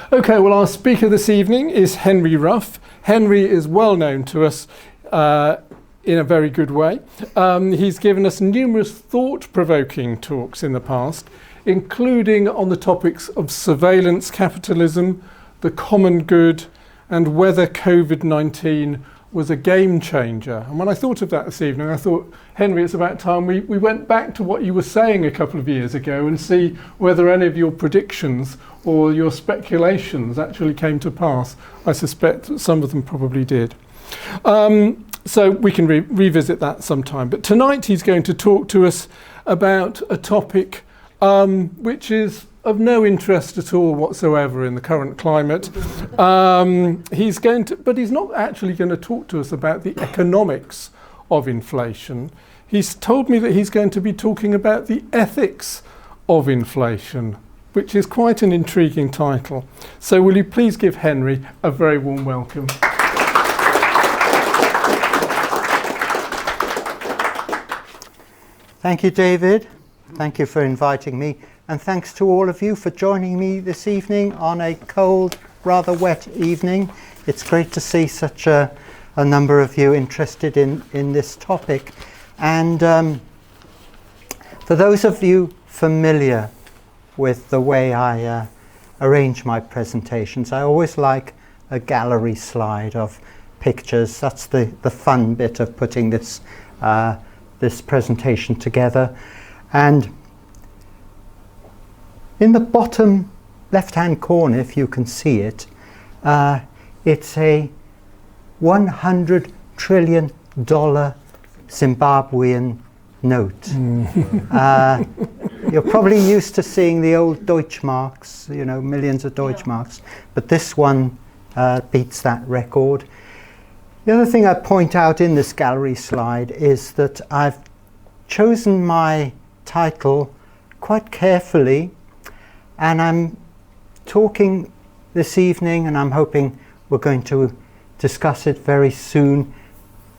Okay, well, our speaker this evening is Henri Ruff. Henri is well known to us in a very good way. He's given us numerous thought-provoking talks in the past, including on the topics of surveillance capitalism, the common good, and whether COVID-19 was a game changer. And when I thought of that this evening, I thought, Henri, it's about time we went back to what you were saying a couple of years ago and see whether any of your predictions or your speculations actually came to pass. I suspect that some of them probably did. So we can revisit that sometime. But tonight he's going to talk to us about a topic which is of no interest at all whatsoever in the current climate. But he's not actually going to talk to us about the economics of inflation. He's told me that he's going to be talking about the ethics of inflation, which is quite an intriguing title. So will you please give Henri a very warm welcome. Thank you, David. Thank you for inviting me. And thanks to all of you for joining me this evening on a cold, rather wet evening. It's great to see such a number of you interested in this topic. And for those of you familiar with the way I arrange my presentations, I always like a gallery slide of pictures. That's the fun bit of putting this presentation together. And in the bottom left-hand corner, if you can see it, it's a $100 trillion Zimbabwean note. You're probably used to seeing the old Deutschmarks, you know, millions of Deutschmarks, but this one beats that record. The other thing I point out in this gallery slide is that I've chosen my title quite carefully, and I'm talking this evening, and I'm hoping we're going to discuss it very soon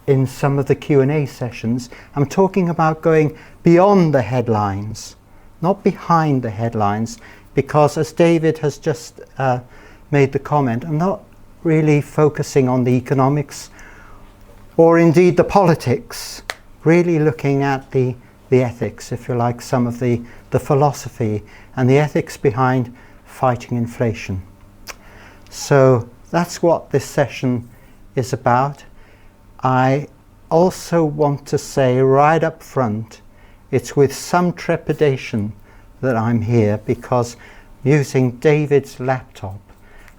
in some of the Q&A sessions. I'm talking about going beyond the headlines, not behind the headlines, because as David has just made the comment, I'm not really focusing on the economics or indeed the politics, really looking at the ethics, if you like, some of the philosophy and the ethics behind fighting inflation. So that's what this session is about. I also want to say right up front, it's with some trepidation that I'm here, because I'm using David's laptop,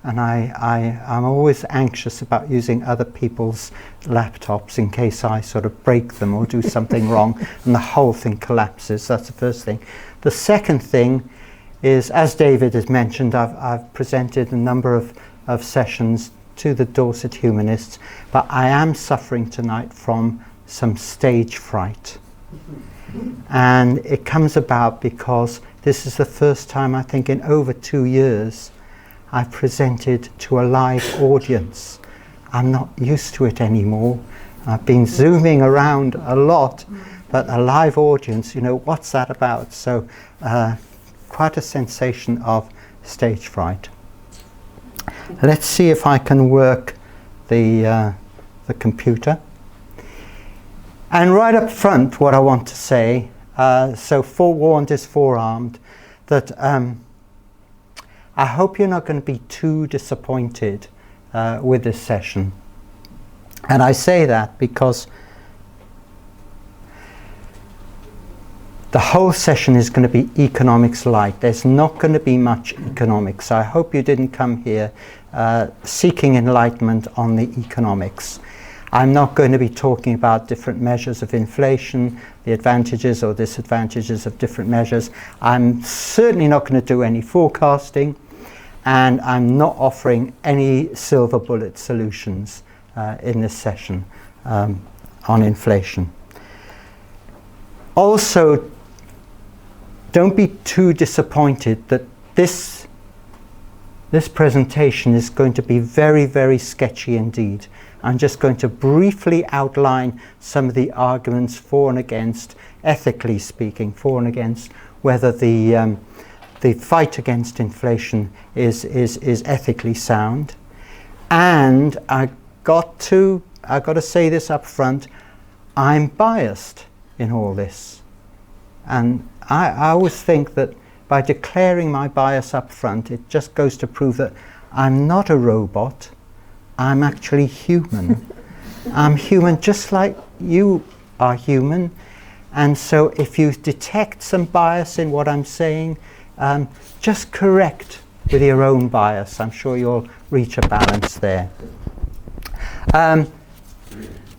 and I'm always anxious about using other people's laptops in case I sort of break them or do something wrong and the whole thing collapses. That's the first thing. The second thing is, as David has mentioned, I've presented a number of sessions to the Dorset Humanists, but I am suffering tonight from some stage fright. And it comes about because this is the first time, I think, in over 2 years I've presented to a live audience. I'm not used to it anymore. I've been zooming around a lot, but a live audience, you know, what's that about? So quite a sensation of stage fright. Let's see if I can work the computer. And right up front, what I want to say, so forewarned is forearmed, that I hope you're not going to be too disappointed with this session. And I say that because the whole session is going to be economics light. There's not going to be much economics. I hope you didn't come here seeking enlightenment on the economics. I'm not going to be talking about different measures of inflation, the advantages or disadvantages of different measures. I'm certainly not going to do any forecasting, and I'm not offering any silver bullet solutions in this session on inflation. Also, don't be too disappointed that this presentation is going to be very, very sketchy indeed. I'm just going to briefly outline some of the arguments for and against, ethically speaking, for and against whether the the fight against inflation is ethically sound. And I got to say this up front, I'm biased in all this. And I always think that by declaring my bias up front, it just goes to prove that I'm not a robot, I'm actually human. I'm human just like you are human. And so if you detect some bias in what I'm saying, just correct with your own bias. I'm sure you'll reach a balance there.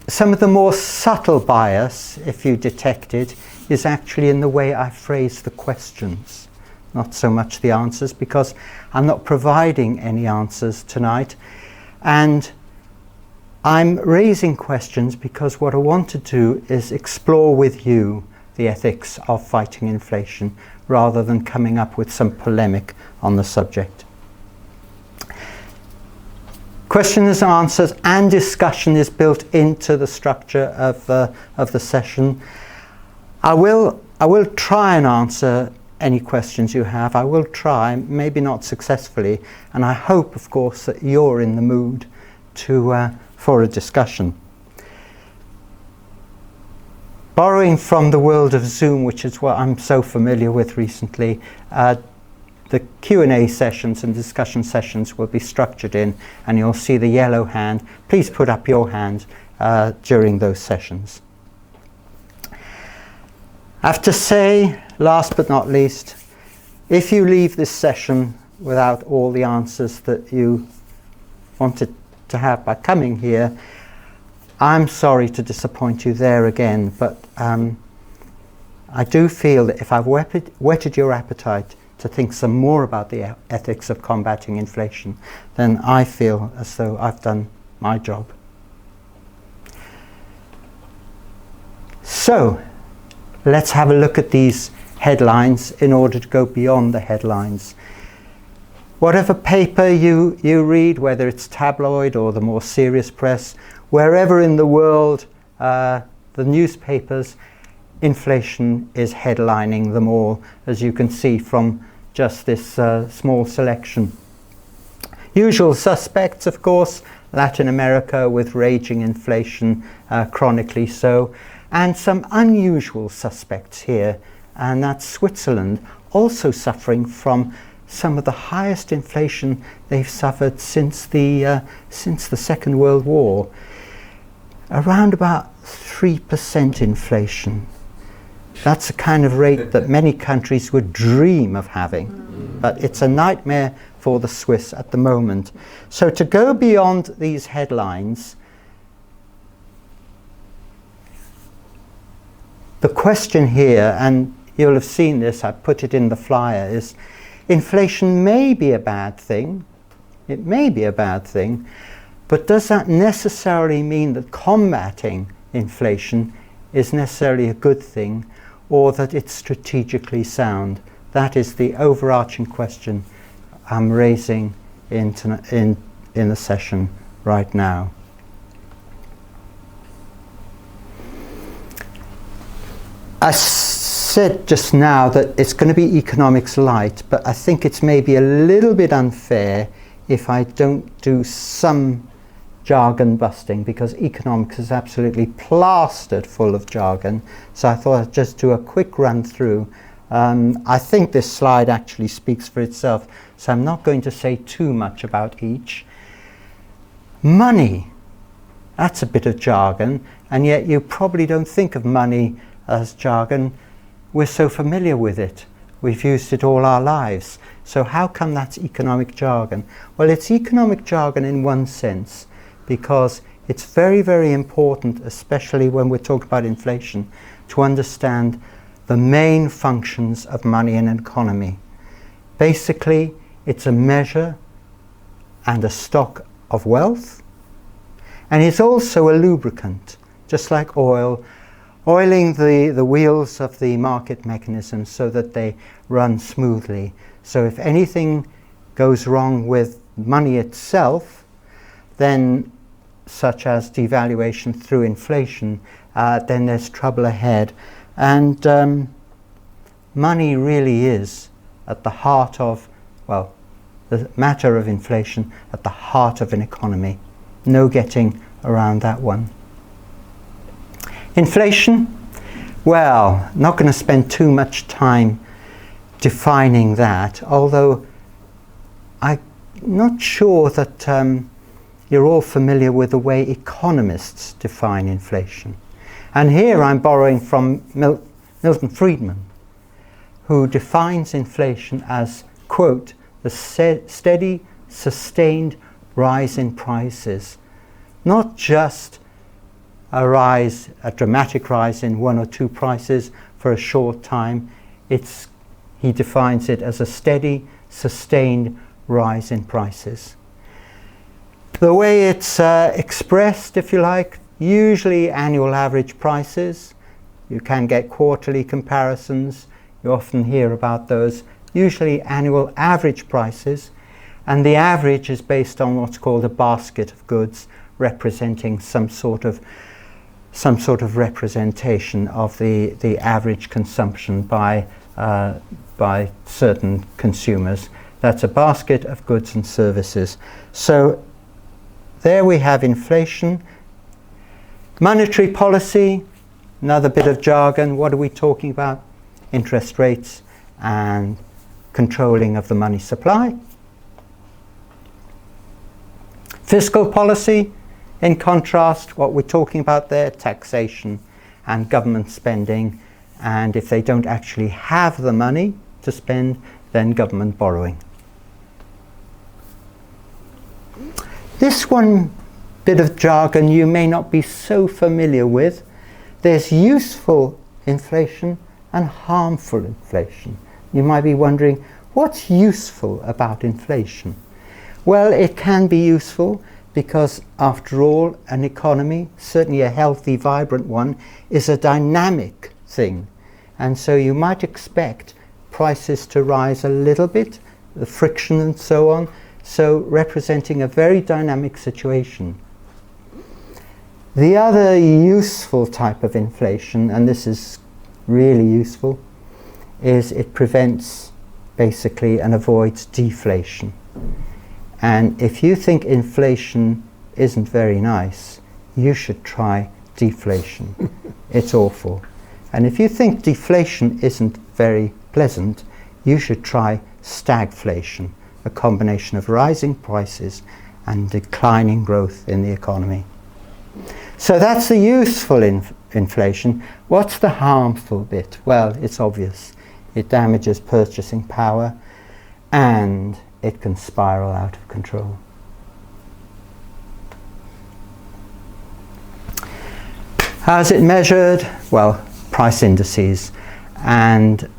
Some of the more subtle bias, if you detect it, is actually in the way I phrase the questions, not so much the answers, because I'm not providing any answers tonight. And I'm raising questions because what I want to do is explore with you the ethics of fighting inflation rather than coming up with some polemic on the subject. Questions and answers and discussion is built into the structure of the session. I will try and answer any questions you have. I will try, maybe not successfully, and I hope, of course, that you're in the mood for a discussion. Borrowing from the world of Zoom, which is what I'm so familiar with recently, the Q&A sessions and discussion sessions will be structured in, and you'll see the yellow hand. Please put up your hand during those sessions. I have to say, last but not least, if you leave this session without all the answers that you wanted to have by coming here, I'm sorry to disappoint you there again, but I do feel that if I've whetted your appetite to think some more about the ethics of combating inflation, then I feel as though I've done my job. So, let's have a look at these headlines in order to go beyond the headlines. Whatever paper you read, whether it's tabloid or the more serious press, wherever in the world the newspapers, inflation is headlining them all, as you can see from just this small selection. Usual suspects, of course, Latin America with raging inflation, chronically so, and some unusual suspects here, and that's Switzerland, also suffering from some of the highest inflation they've suffered since the Second World War. Around about 3% inflation. That's a kind of rate that many countries would dream of having, but it's a nightmare for the Swiss at the moment. So to go beyond these headlines, the question here, and you'll have seen this, I put it in the flyer, is inflation may be a bad thing. It may be a bad thing, but does that necessarily mean that combating inflation is necessarily a good thing, or that it's strategically sound? That is the overarching question I'm raising in the session right now. I said just now that it's going to be economics light, but I think it's maybe a little bit unfair if I don't do some jargon busting, because economics is absolutely plastered full of jargon. So I thought I'd just do a quick run through. I think this slide actually speaks for itself, so I'm not going to say too much about each. Money, that's a bit of jargon, and yet you probably don't think of money as jargon. We're so familiar with it. We've used it all our lives. So how come that's economic jargon? Well, it's economic jargon in one sense, because it's very, very important, especially when we're talking about inflation, to understand the main functions of money in an economy. Basically, it's a measure and a stock of wealth, and it's also a lubricant, just like oil, oiling the wheels of the market mechanism so that they run smoothly. So if anything goes wrong with money itself, then such as devaluation through inflation, then there's trouble ahead. And money really is at the heart of, well, the matter of inflation at the heart of an economy. No getting around that one. Inflation, well, not going to spend too much time defining that, although I'm not sure that you're all familiar with the way economists define inflation. And here I'm borrowing from Milton Friedman, who defines inflation as, quote, the steady, sustained rise in prices. Not just a dramatic rise in one or two prices for a short time. He defines it as a steady, sustained rise in prices. The way it's expressed, if you like, usually annual average prices. You can get quarterly comparisons. You often hear about those. Usually annual average prices. And the average is based on what's called a basket of goods, representing some sort of representation of the average consumption by certain consumers. That's a basket of goods and services. So there we have inflation. Monetary policy, another bit of jargon. What are we talking about? Interest rates and controlling of the money supply. Fiscal policy, in contrast, what we're talking about there, taxation and government spending, and if they don't actually have the money to spend, then government borrowing. This one bit of jargon you may not be so familiar with. There's useful inflation and harmful inflation. You might be wondering, what's useful about inflation? Well, it can be useful because, after all, an economy, certainly a healthy, vibrant one, is a dynamic thing. And so you might expect prices to rise a little bit, the friction and so on, so representing a very dynamic situation. The other useful type of inflation, and this is really useful, is it prevents basically and avoids deflation. And if you think inflation isn't very nice, you should try deflation. It's awful. And if you think deflation isn't very pleasant, you should try stagflation, a combination of rising prices and declining growth in the economy. So that's the useful inflation. What's the harmful bit? Well, it's obvious. It damages purchasing power and it can spiral out of control. How's it measured? Well, price indices. And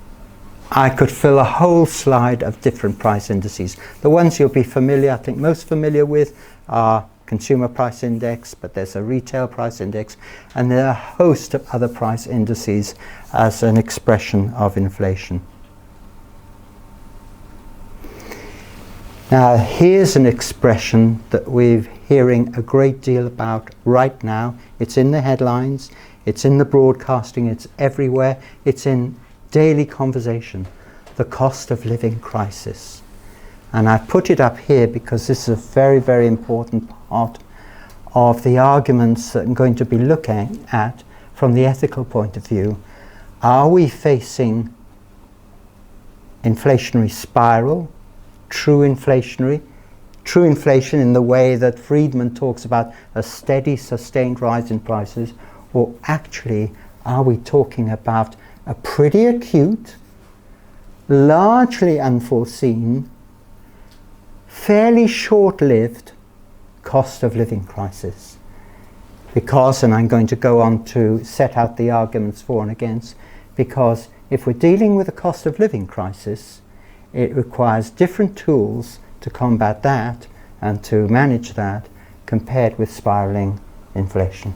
I could fill a whole slide of different price indices. The ones you'll be familiar, I think most familiar with, are consumer price index, but there's a retail price index, and there are a host of other price indices as an expression of inflation. Now, here's an expression that we're hearing a great deal about right now. It's in the headlines, it's in the broadcasting, it's everywhere, it's in daily conversation, the cost of living crisis. And I put it up here because this is a very, very important part of the arguments that I'm going to be looking at from the ethical point of view. Are we facing inflationary spiral, true inflation in the way that Friedman talks about a steady, sustained rise in prices, or actually are we talking about a pretty acute, largely unforeseen, fairly short-lived cost of living crisis? Because, and I'm going to go on to set out the arguments for and against, because if we're dealing with a cost of living crisis, it requires different tools to combat that and to manage that compared with spiraling inflation.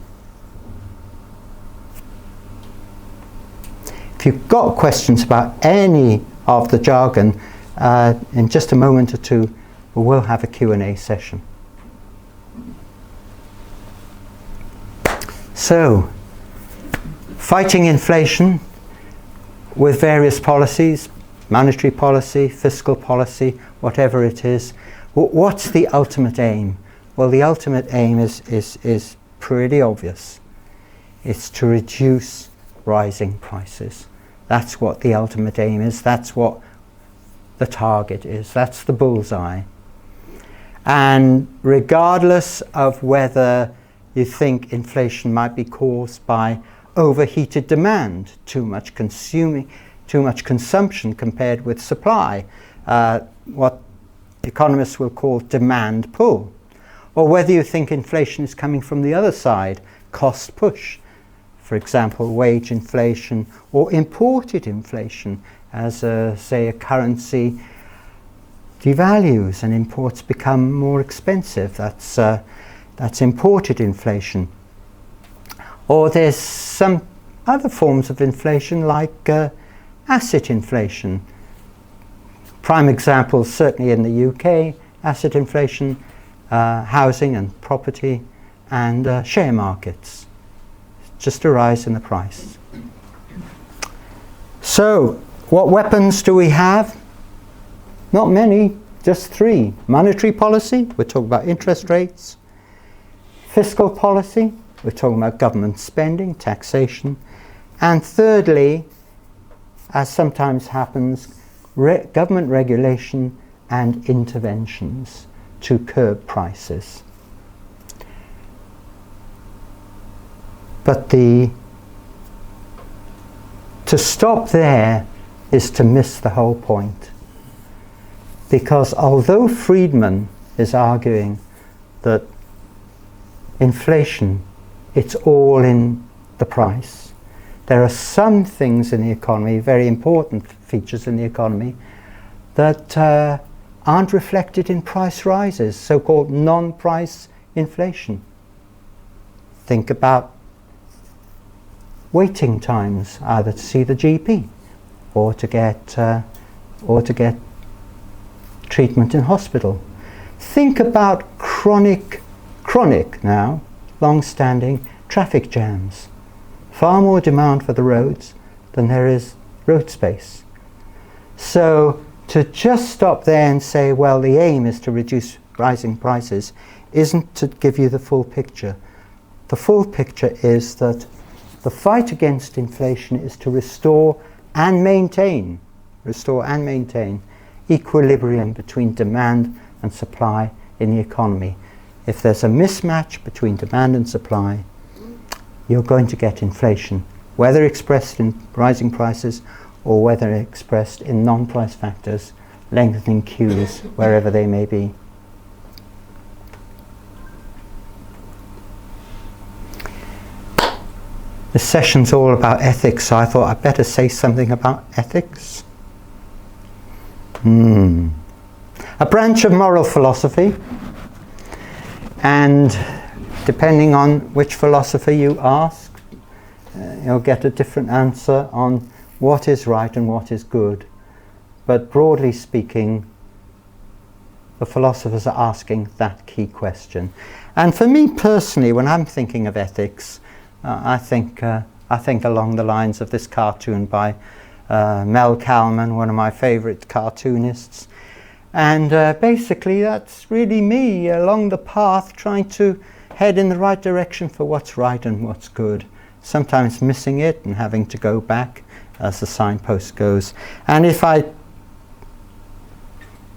If you've got questions about any of the jargon, in just a moment or two, we'll have a Q&A session. So, fighting inflation with various policies, monetary policy, fiscal policy, whatever it is. What's the ultimate aim? Well, the ultimate aim is pretty obvious. It's to reduce rising prices. That's what the ultimate aim is. That's what the target is. That's the bullseye. And regardless of whether you think inflation might be caused by overheated demand, too much consumption compared with supply, what economists will call demand pull, or whether you think inflation is coming from the other side, cost push, for example, wage inflation or imported inflation, as say a currency devalues and imports become more expensive. That's imported inflation. Or there's some other forms of inflation like asset inflation. Prime examples certainly in the UK, asset inflation, housing and property, and share markets. Just a rise in the price. So, what weapons do we have? Not many, just three. Monetary policy, we're talking about interest rates. Fiscal policy, we're talking about government spending, taxation. And thirdly, as sometimes happens, government regulation and interventions to curb prices. But to stop there is to miss the whole point. Because although Friedman is arguing that inflation, it's all in the price, there are some things in the economy, very important features in the economy, that aren't reflected in price rises, so-called non-price inflation. Think about waiting times, either to see the GP or to get treatment in hospital. Think about chronic now, long-standing traffic jams. Far more demand for the roads than there is road space. So to just stop there and say, well, the aim is to reduce rising prices, isn't to give you the full picture. The full picture is that the fight against inflation is to restore and maintain equilibrium between demand and supply in the economy. If there's a mismatch between demand and supply, you're going to get inflation, whether expressed in rising prices or whether expressed in non-price factors, lengthening queues, wherever they may be. This session's all about ethics, so I thought I'd better say something about ethics. A branch of moral philosophy, and depending on which philosopher you ask, you'll get a different answer on what is right and what is good. But broadly speaking, the philosophers are asking that key question. And for me personally, when I'm thinking of ethics, I think along the lines of this cartoon by Mel Kalman, one of my favourite cartoonists. And basically that's really me along the path trying to head in the right direction for what's right and what's good. Sometimes missing it and having to go back as the signpost goes. And the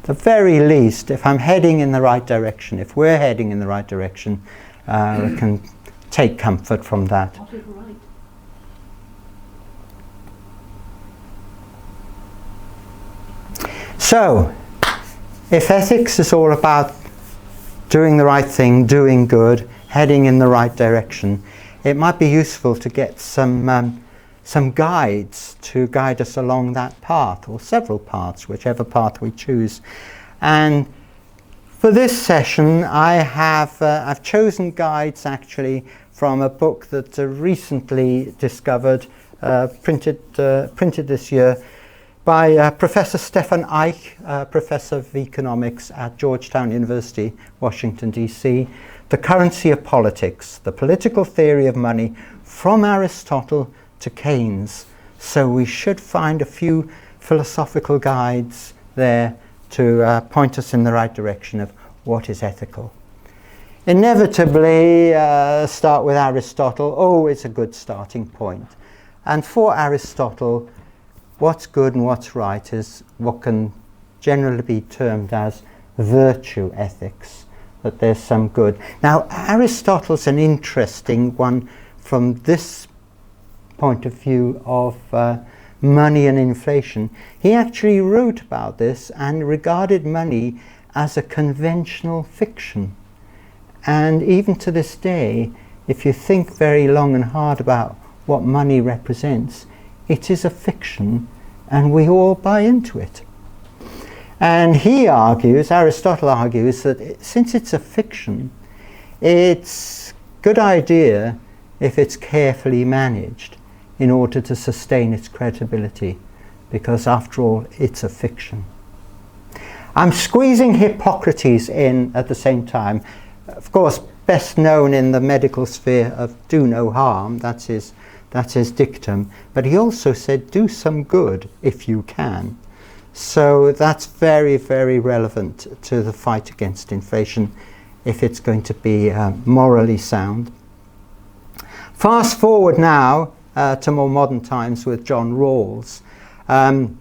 very least, if I'm heading in the right direction, if we're heading in the right direction, we can take comfort from that. What is right? So, if ethics is all about doing the right thing, doing good, heading in the right direction, it might be useful to get some guides to guide us along that path, or several paths, whichever path we choose. And for this session, I've chosen guides actually from a book that recently discovered, printed this year, by Professor Stefan Eich, Professor of Economics at Georgetown University, Washington, D.C., The Currency of Politics, The Political Theory of Money from Aristotle to Keynes. So we should find a few philosophical guides there to point us in the right direction of what is ethical. Inevitably, start with Aristotle. Oh, it's a good starting point. And for Aristotle, what's good and what's right is what can generally be termed as virtue ethics, that there's some good. Now, Aristotle's an interesting one from this point of view of money and inflation. He actually wrote about this and regarded money as a conventional fiction. And even to this day, if you think very long and hard about what money represents, it is a fiction, and we all buy into it. And he argues, Aristotle argues, that since it's a fiction, it's a good idea if it's carefully managed in order to sustain its credibility, because after all, it's a fiction. I'm squeezing Hippocrates in at the same time. Of course, best known in the medical sphere of do no harm, that's his dictum, but he also said do some good if you can. So that's very, very relevant to the fight against inflation if it's going to be morally sound. Fast forward now to more modern times with John Rawls, and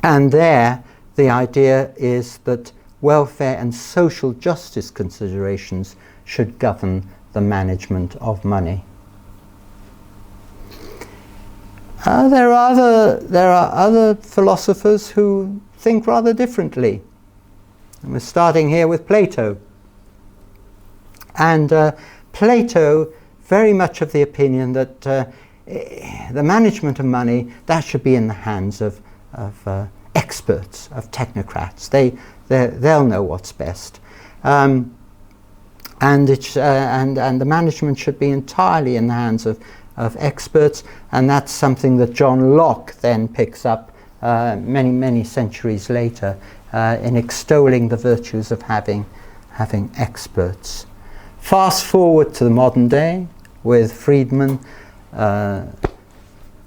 there the idea is that welfare and social justice considerations should govern the management of money. There are other philosophers who think rather differently. And we're starting here with Plato. And Plato, very much of the opinion that the management of money, that should be in the hands of experts, of technocrats. They'll know what's best. And the management should be entirely in the hands of experts, and that's something that John Locke then picks up many, many centuries later in extolling the virtues of having experts. Fast forward to the modern day with Friedman,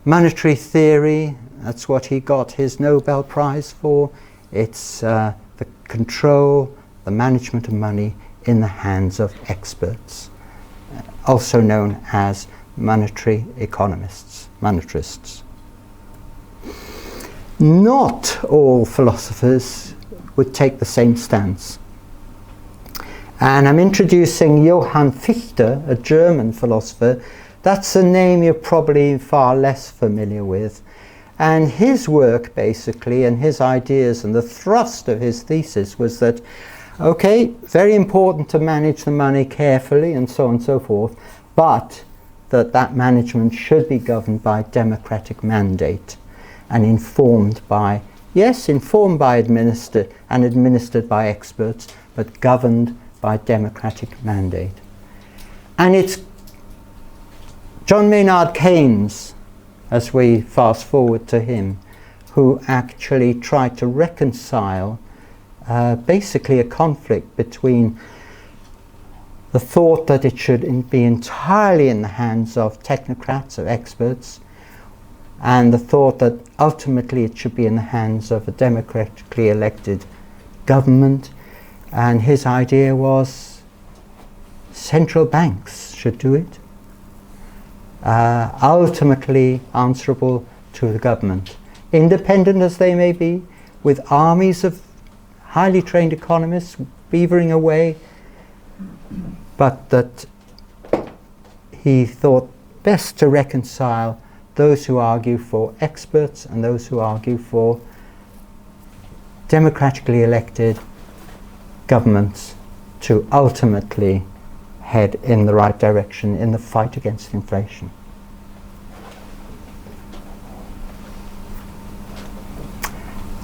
monetary theory, that's what he got his Nobel Prize for. It's the control, the management of money in the hands of experts, also known as monetary economists, monetarists. Not all philosophers would take the same stance. And I'm introducing Johann Fichte, a German philosopher. That's a name you're probably far less familiar with. And his work, basically, and his ideas, and the thrust of his thesis was that, okay, very important to manage the money carefully and so on and so forth, but that management should be governed by democratic mandate and informed by administered by experts, but governed by democratic mandate. And it's John Maynard Keynes, as we fast forward to him, who actually tried to reconcile basically a conflict between the thought that it should be entirely in the hands of technocrats, of experts, and the thought that ultimately it should be in the hands of a democratically elected government. And his idea was central banks should do it, ultimately answerable to the government, independent as they may be, with armies of highly trained economists beavering away, but that he thought best to reconcile those who argue for experts and those who argue for democratically elected governments to ultimately head in the right direction in the fight against inflation.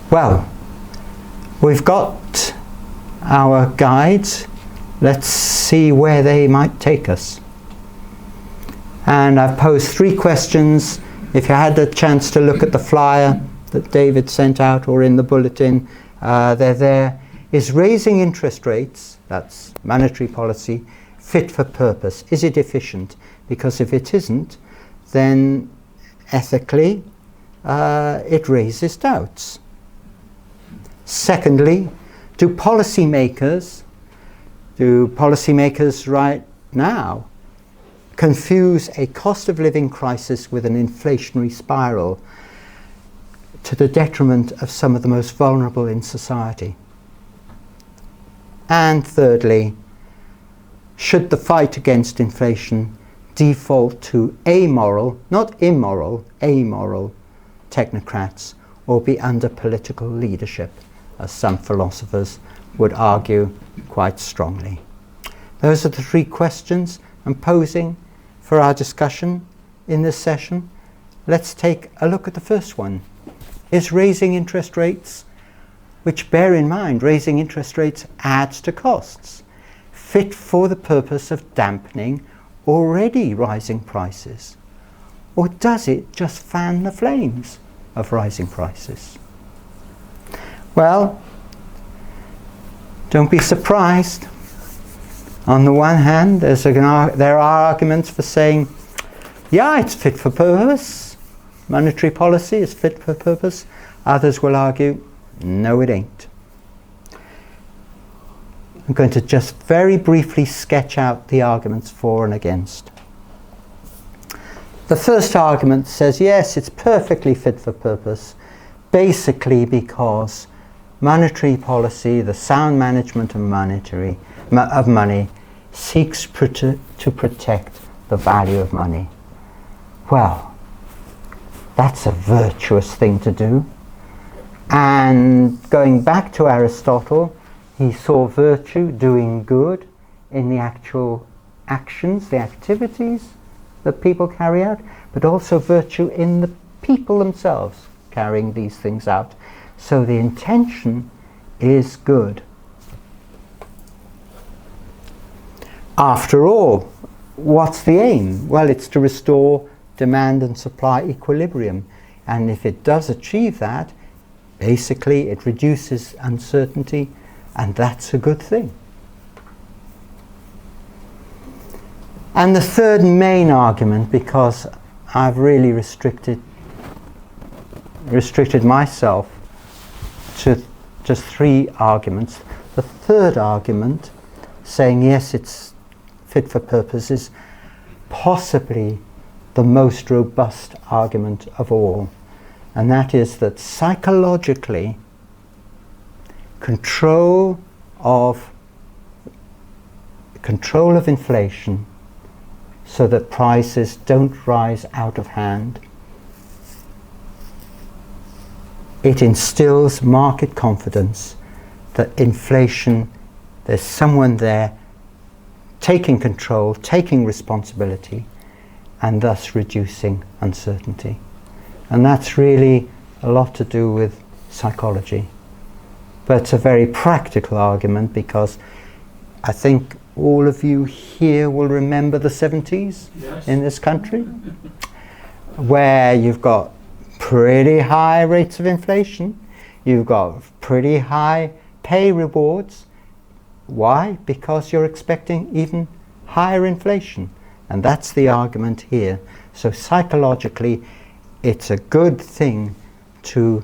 Well, we've got our guides. Let's see where they might take us. And I've posed 3 questions. If you had a chance to look at the flyer that David sent out or in the bulletin, they're there. Is raising interest rates, that's monetary policy, fit for purpose? Is it efficient? Because if it isn't, then ethically it raises doubts. Secondly, do policymakers right now confuse a cost of living crisis with an inflationary spiral to the detriment of some of the most vulnerable in society? And thirdly, should the fight against inflation default to amoral, not immoral, amoral technocrats, or be under political leadership, as some philosophers would argue quite strongly? Those are the three questions I'm posing for our discussion in this session. Let's take a look at the first one. Is raising interest rates, which bear in mind raising interest rates adds to costs, fit for the purpose of dampening already rising prices? Or does it just fan the flames of rising prices? Well, don't be surprised. On the one hand, there are arguments for saying, yeah, it's fit for purpose. Monetary policy is fit for purpose. Others will argue, no, it ain't. I'm going to just very briefly sketch out the arguments for and against. The first argument says, yes, it's perfectly fit for purpose, basically because monetary policy, the sound management of money, seeks to protect the value of money. Well, that's a virtuous thing to do. And going back to Aristotle, he saw virtue, doing good, in the actual actions, the activities that people carry out, but also virtue in the people themselves carrying these things out. So the intention is good. After all, what's the aim? Well, it's to restore demand and supply equilibrium. And if it does achieve that, basically it reduces uncertainty, and that's a good thing. And the third main argument, because I've really restricted myself to just three arguments. The third argument, saying yes, it's fit for purpose, is possibly the most robust argument of all. And that is that psychologically, control of inflation so that prices don't rise out of hand, it instills market confidence that inflation, there's someone there taking control, taking responsibility, and thus reducing uncertainty. And that's really a lot to do with psychology. But it's a very practical argument, because I think all of you here will remember the 70s. Yes. In this country, where you've got pretty high rates of inflation, you've got pretty high pay rewards. Why? Because you're expecting even higher inflation. And that's the argument here. So psychologically, it's a good thing to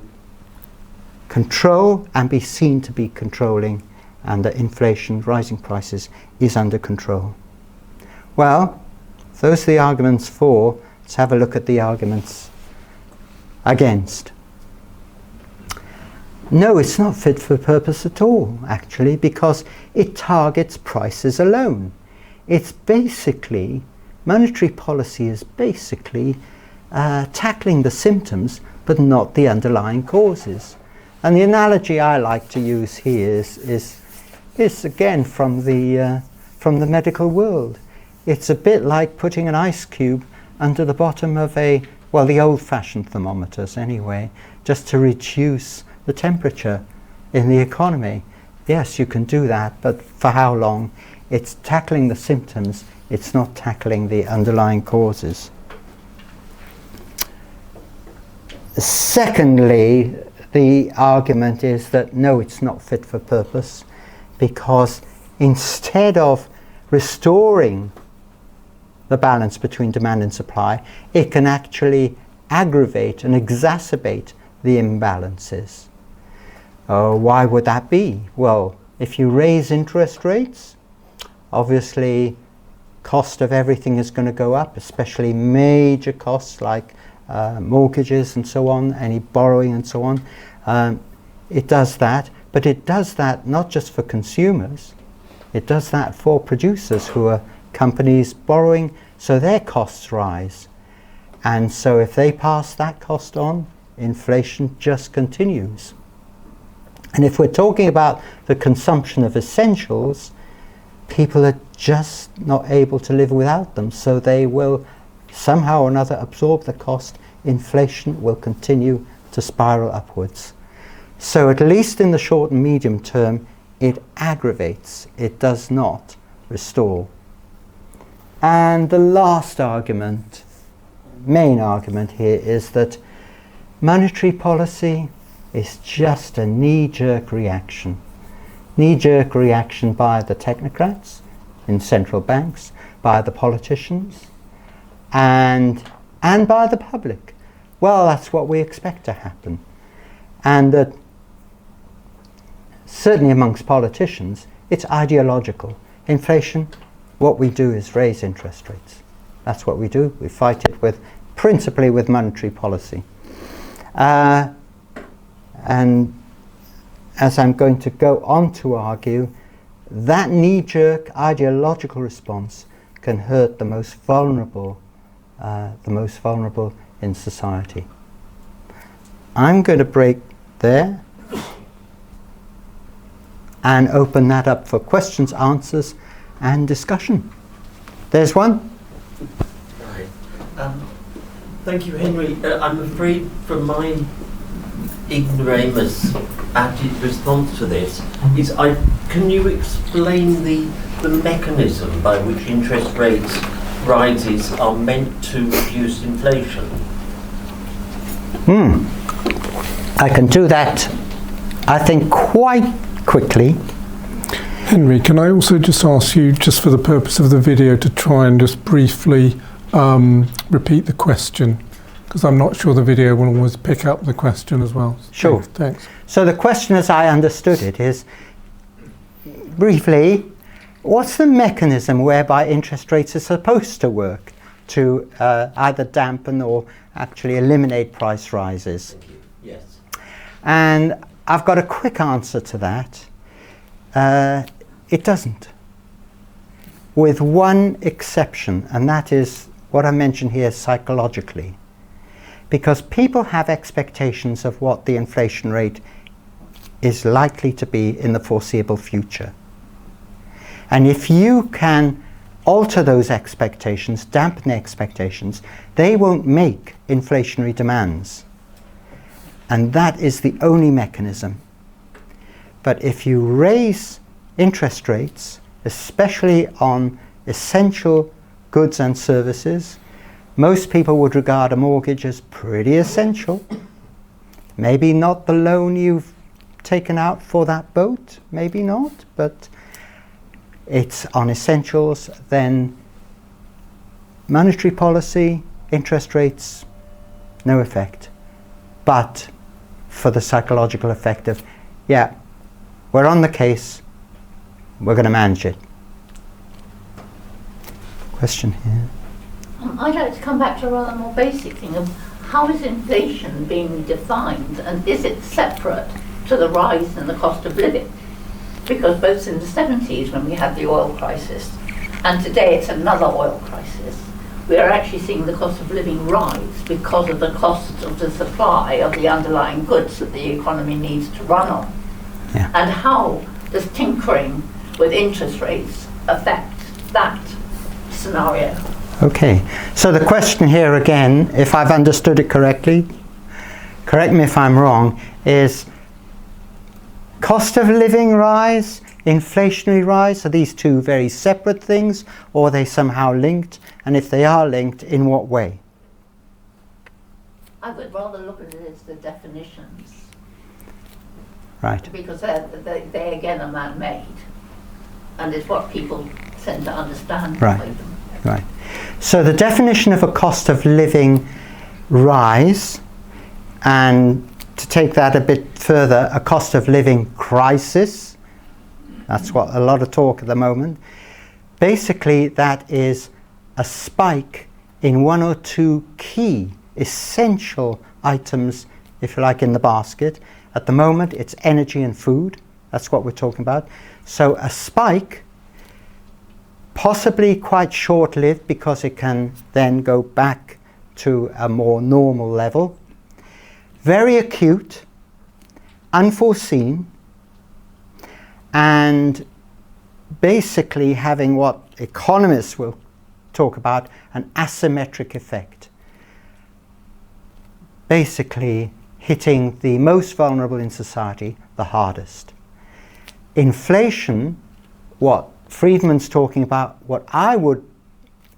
control and be seen to be controlling, and that inflation, rising prices, is under control. Well, those are the arguments for. Let's have a look at the arguments against. No, it's not fit for purpose at all, actually, because it targets prices alone. It's basically, monetary policy is basically tackling the symptoms, but not the underlying causes. And the analogy I like to use here is again from the medical world. It's a bit like putting an ice cube under the bottom of the old-fashioned thermometers anyway, just to reduce the temperature in the economy. Yes, you can do that, but for how long? It's tackling the symptoms, it's not tackling the underlying causes. Secondly, the argument is that no, it's not fit for purpose, because instead of restoring the balance between demand and supply, it can actually aggravate and exacerbate the imbalances. Why would that be? Well, if you raise interest rates, obviously cost of everything is going to go up, especially major costs like mortgages and so on, any borrowing and so on. It does that, but it does that not just for consumers, it does that for producers who are companies borrowing, so their costs rise. And so if they pass that cost on, inflation just continues. And if we're talking about the consumption of essentials, people are just not able to live without them, so they will somehow or another absorb the cost. Inflation will continue to spiral upwards. So at least in the short and medium term, it aggravates, it does not restore. And the last argument, main argument here, is that monetary policy is just a knee-jerk reaction. Knee-jerk reaction by the technocrats in central banks, by the politicians, and by the public. Well, that's what we expect to happen. And that certainly amongst politicians, it's ideological. Inflation, what we do is raise interest rates. That's what we do. We fight it with, principally with monetary policy. And as I'm going to go on to argue, that knee-jerk ideological response can hurt the most vulnerable in society. I'm going to break there and open that up for questions, answers, and discussion. There's one. Right. Thank you, Henry. I'm afraid from my ignoramus response to this is, can you explain the mechanism by which interest rates rises are meant to reduce inflation? I can do that, I think, quite quickly. Henry, can I also just ask you, just for the purpose of the video, to try and just briefly repeat the question? Because I'm not sure the video will always pick up the question as well. Sure. Thanks. So the question, as I understood it, is, briefly, what's the mechanism whereby interest rates are supposed to work to either dampen or actually eliminate price rises? Thank you. Yes. And I've got a quick answer to that. It doesn't. With one exception, and that is what I mentioned here psychologically. Because people have expectations of what the inflation rate is likely to be in the foreseeable future. And if you can alter those expectations, dampen expectations, they won't make inflationary demands. And that is the only mechanism. But if you raise interest rates, especially on essential goods and services, most people would regard a mortgage as pretty essential. Maybe not the loan you've taken out for that boat, maybe not, but it's on essentials. Then monetary policy, interest rates, no effect. But for the psychological effect of, yeah, we're on the case, we're going to manage it. Question here. I'd like to come back to a rather more basic thing of how is inflation being defined, and is it separate to the rise in the cost of living? Because both in the 70s, when we had the oil crisis, and today it's another oil crisis, we are actually seeing the cost of living rise because of the cost of the supply of the underlying goods that the economy needs to run on. Yeah. And how does tinkering with interest rates affect that scenario? Okay, so the question here again, if I've understood it correctly, correct me if I'm wrong, is cost of living rise, inflationary rise, are these two very separate things, or are they somehow linked? And if they are linked, in what way? I would rather look at it as the definitions, Right. because they again are man-made, and it's what people tend to understand by Right. them. Right. So the definition of a cost of living rise, and to take that a bit further, a cost of living crisis. That's what a lot of talk at the moment. Basically, that is a spike in one or two key essential items, if you like, in the basket. At the moment, it's energy and food. That's what we're talking about. So a spike, possibly quite short-lived, because it can then go back to a more normal level. Very acute, unforeseen, and basically having what economists will talk about, an asymmetric effect. Basically hitting the most vulnerable in society the hardest. Inflation, what Friedman's talking about, what I would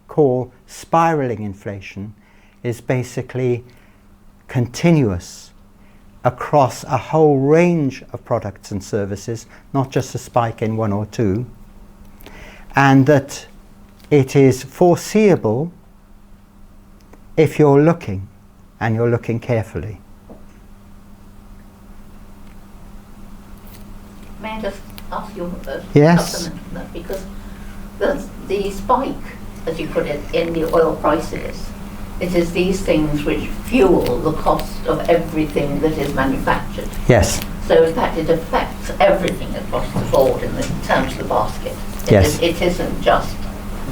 call spiraling inflation, is basically continuous across a whole range of products and services, not just a spike in one or two, and that it is foreseeable if you're looking, and you're looking carefully. May I just ask you a Yes. supplement on that? Because the spike, as you put it, in the oil prices, it is these things which fuel the cost of everything that is manufactured. Yes. So in fact it affects everything across the board in terms of the basket. Yes. It isn't just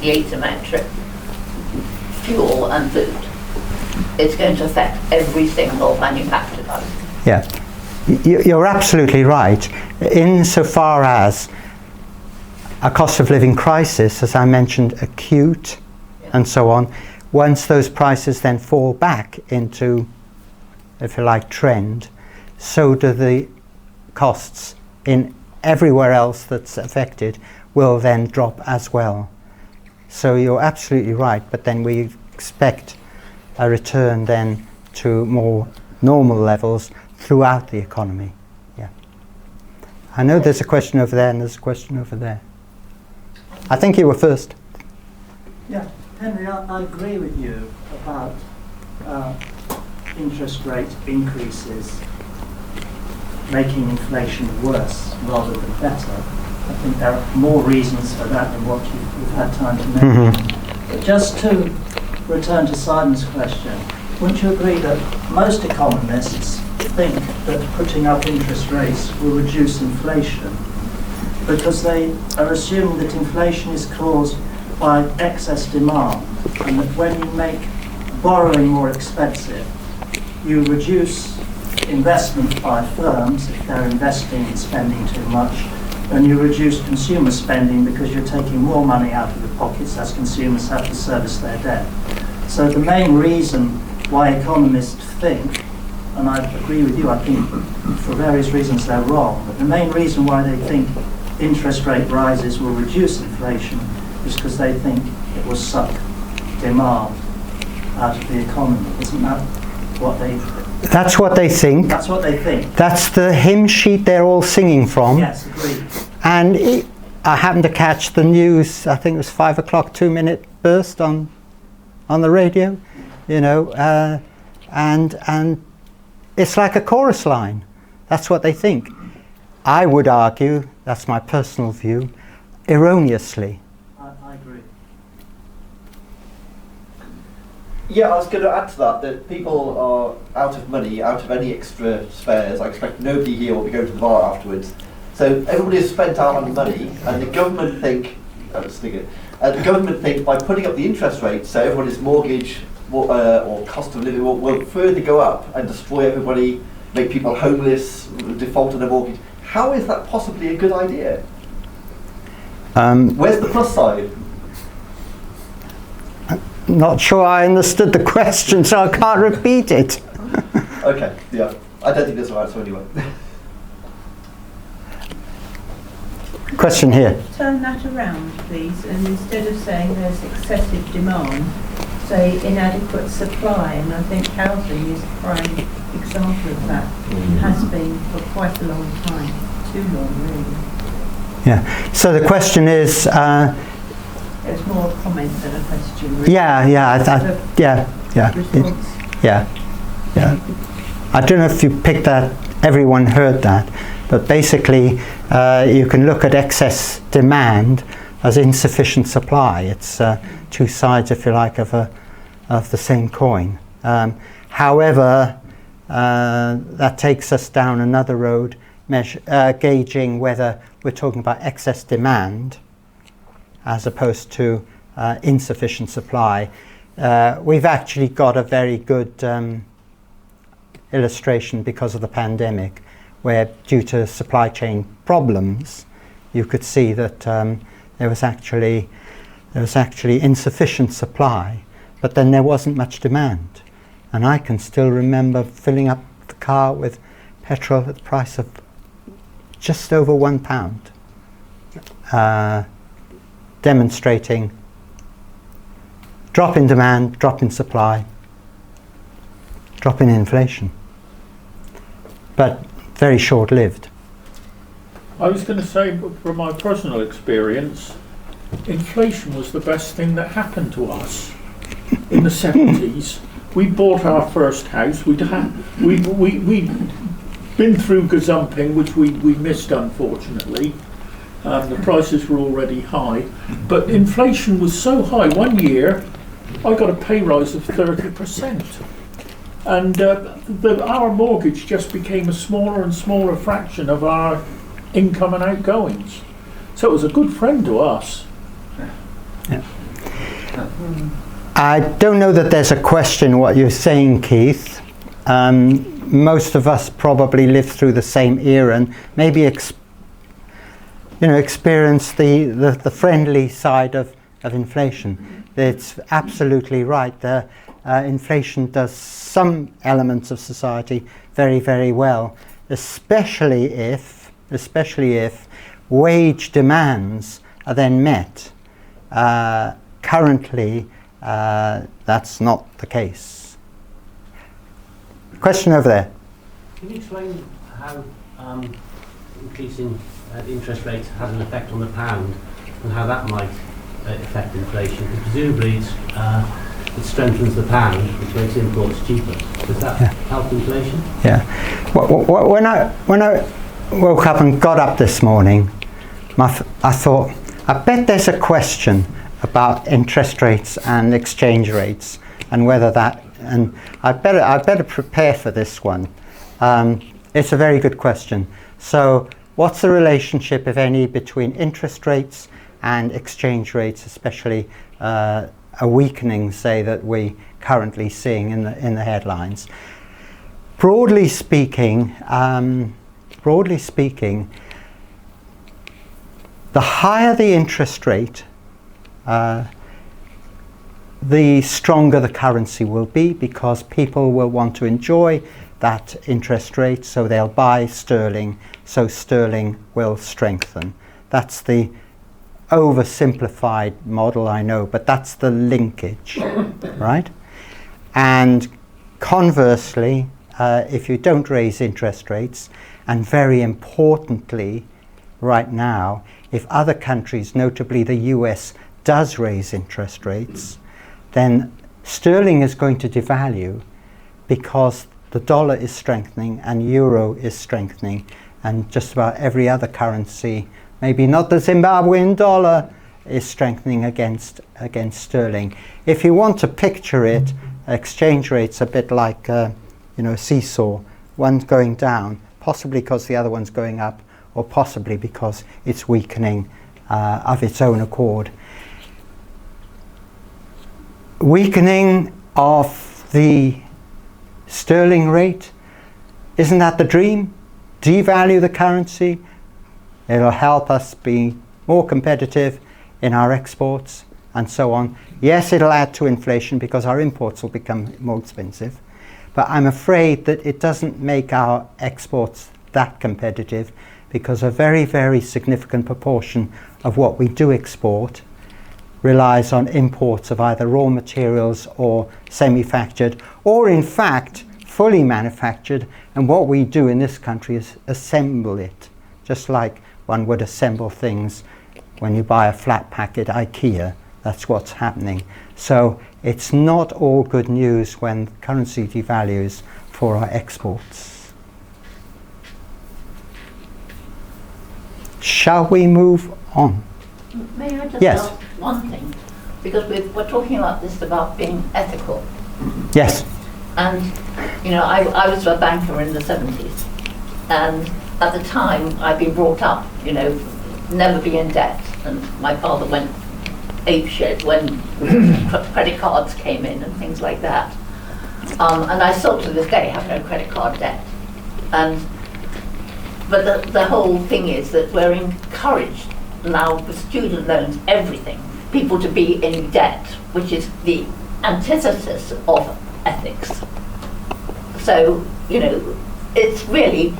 the asymmetric fuel and food. It's going to affect every single manufactured item. Yeah. You're absolutely right. Insofar as a cost of living crisis, as I mentioned, acute and so on, once those prices then fall back into, if you like, trend, so do the costs in everywhere else that's affected will then drop as well. So you're absolutely right, but then we expect a return then to more normal levels throughout the economy. Yeah. I know there's a question over there and there's a question over there. I think you were first. Yeah, Henry, I agree with you about interest rate increases making inflation worse rather than better. I think there are more reasons for that than what you've had time to mention. But just to return to Simon's question, wouldn't you agree that most economists think that putting up interest rates will reduce inflation because they are assuming that inflation is caused by excess demand, and that when you make borrowing more expensive, you reduce investment by firms if they're investing and spending too much, and you reduce consumer spending because you're taking more money out of the pockets as consumers have to service their debt. So the main reason why economists think, and I agree with you, I think for various reasons they're wrong, but the main reason why they think interest rate rises will reduce inflation is because they think it will suck demand out of the economy. Isn't that what they think? That's what they think. That's what they think. That's the hymn sheet they're all singing from. Yes, agreed. And I happened to catch the news, I think it was 5 o'clock, 2-minute burst on the radio, you know, and it's like a chorus line. That's what they think. I would argue, that's my personal view, erroneously. I agree. Yeah, I was going to add to that people are out of money, out of any extra spares. I expect nobody here will be going to the bar afterwards. So everybody has spent out on money, and the government think, the government think by putting up the interest rates, so everybody's mortgage or cost of living will further go up and destroy everybody, make people homeless, default on their mortgage. How is that possibly a good idea? Where's the plus side? Not sure I understood the question, so I can't repeat it. Okay, yeah. I don't think there's an answer anyway. Question here. Turn that around, please, and instead of saying there's excessive demand, say inadequate supply, and I think housing is a prime example of that. Has been for quite a long time, too long really. Yeah. So the question is. It's more a comment than a question. Really. Yeah. Response. Yeah, yeah. I don't know if you picked that, everyone heard that, but basically you can look at excess demand as insufficient supply. It's two sides, if you like, of the same coin. However, that takes us down another road, gauging whether we're talking about excess demand as opposed to insufficient supply. We've actually got a very good illustration because of the pandemic, where due to supply chain problems, you could see that there was actually insufficient supply, but then there wasn't much demand. And I can still remember filling up the car with petrol at the price of just over £1, demonstrating drop in demand, drop in supply, drop in inflation, but very short-lived. I was going to say, from my personal experience, inflation was the best thing that happened to us in the 70s. We bought our first house. We'd been through gazumping, which we missed, unfortunately. The prices were already high, but inflation was so high. One year, I got a pay rise of 30%, and our mortgage just became a smaller and smaller fraction of our income and outgoings. So it was a good friend to us. Yeah. I don't know that there's a question what you're saying, Keith. Most of us probably lived through the same era and maybe experienced the friendly side of inflation. It's absolutely right. Inflation does some elements of society very, very well, especially if wage demands are then met. Currently, that's not the case. Question over there. Can you explain how increasing interest rates has an effect on the pound and how that might affect inflation? Because presumably it strengthens the pound, which makes imports cheaper. Does that help inflation? Yeah. When I woke up and got up this morning, I thought, I bet there's a question about interest rates and exchange rates and whether that, and I better prepare for this one. It's a very good question. So what's the relationship, if any, between interest rates and exchange rates, especially a weakening, say, that we currently seeing in the headlines? Broadly speaking, the higher the interest rate, the stronger the currency will be, because people will want to enjoy that interest rate, so they'll buy sterling, so sterling will strengthen. That's the oversimplified model, I know, but that's the linkage, right? And conversely, if you don't raise interest rates, and very importantly right now, if other countries, notably the US, does raise interest rates, then sterling is going to devalue because the dollar is strengthening and euro is strengthening, and just about every other currency, maybe not the Zimbabwean dollar, is strengthening against sterling. If you want to picture it, exchange rates a bit like a seesaw. One's going down, possibly because the other one's going up, or possibly because it's weakening of its own accord. Weakening of the sterling rate, isn't that the dream? Devalue the currency. It'll help us be more competitive in our exports and so on. Yes, it'll add to inflation because our imports will become more expensive, but I'm afraid that it doesn't make our exports that competitive, because a very, very significant proportion of what we do export relies on imports of either raw materials or semi-factured, or in fact fully manufactured, and what we do in this country is assemble it, just like one would assemble things when you buy a flat pack at IKEA. that's what's happening. So it's not all good news when currency devalues for our exports. Shall we move on? May I just Yes. ask one thing? Because we're talking about this about being ethical. Yes. And, you know, I was a banker in the 70s. And at the time, I'd been brought up, you know, never be in debt. And my father went apeshit when credit cards came in and things like that. And I still to this day have no credit card debt. But the whole thing is that we're encouraged now with student loans, everything, people to be in debt, which is the antithesis of ethics. So, you know, it's really,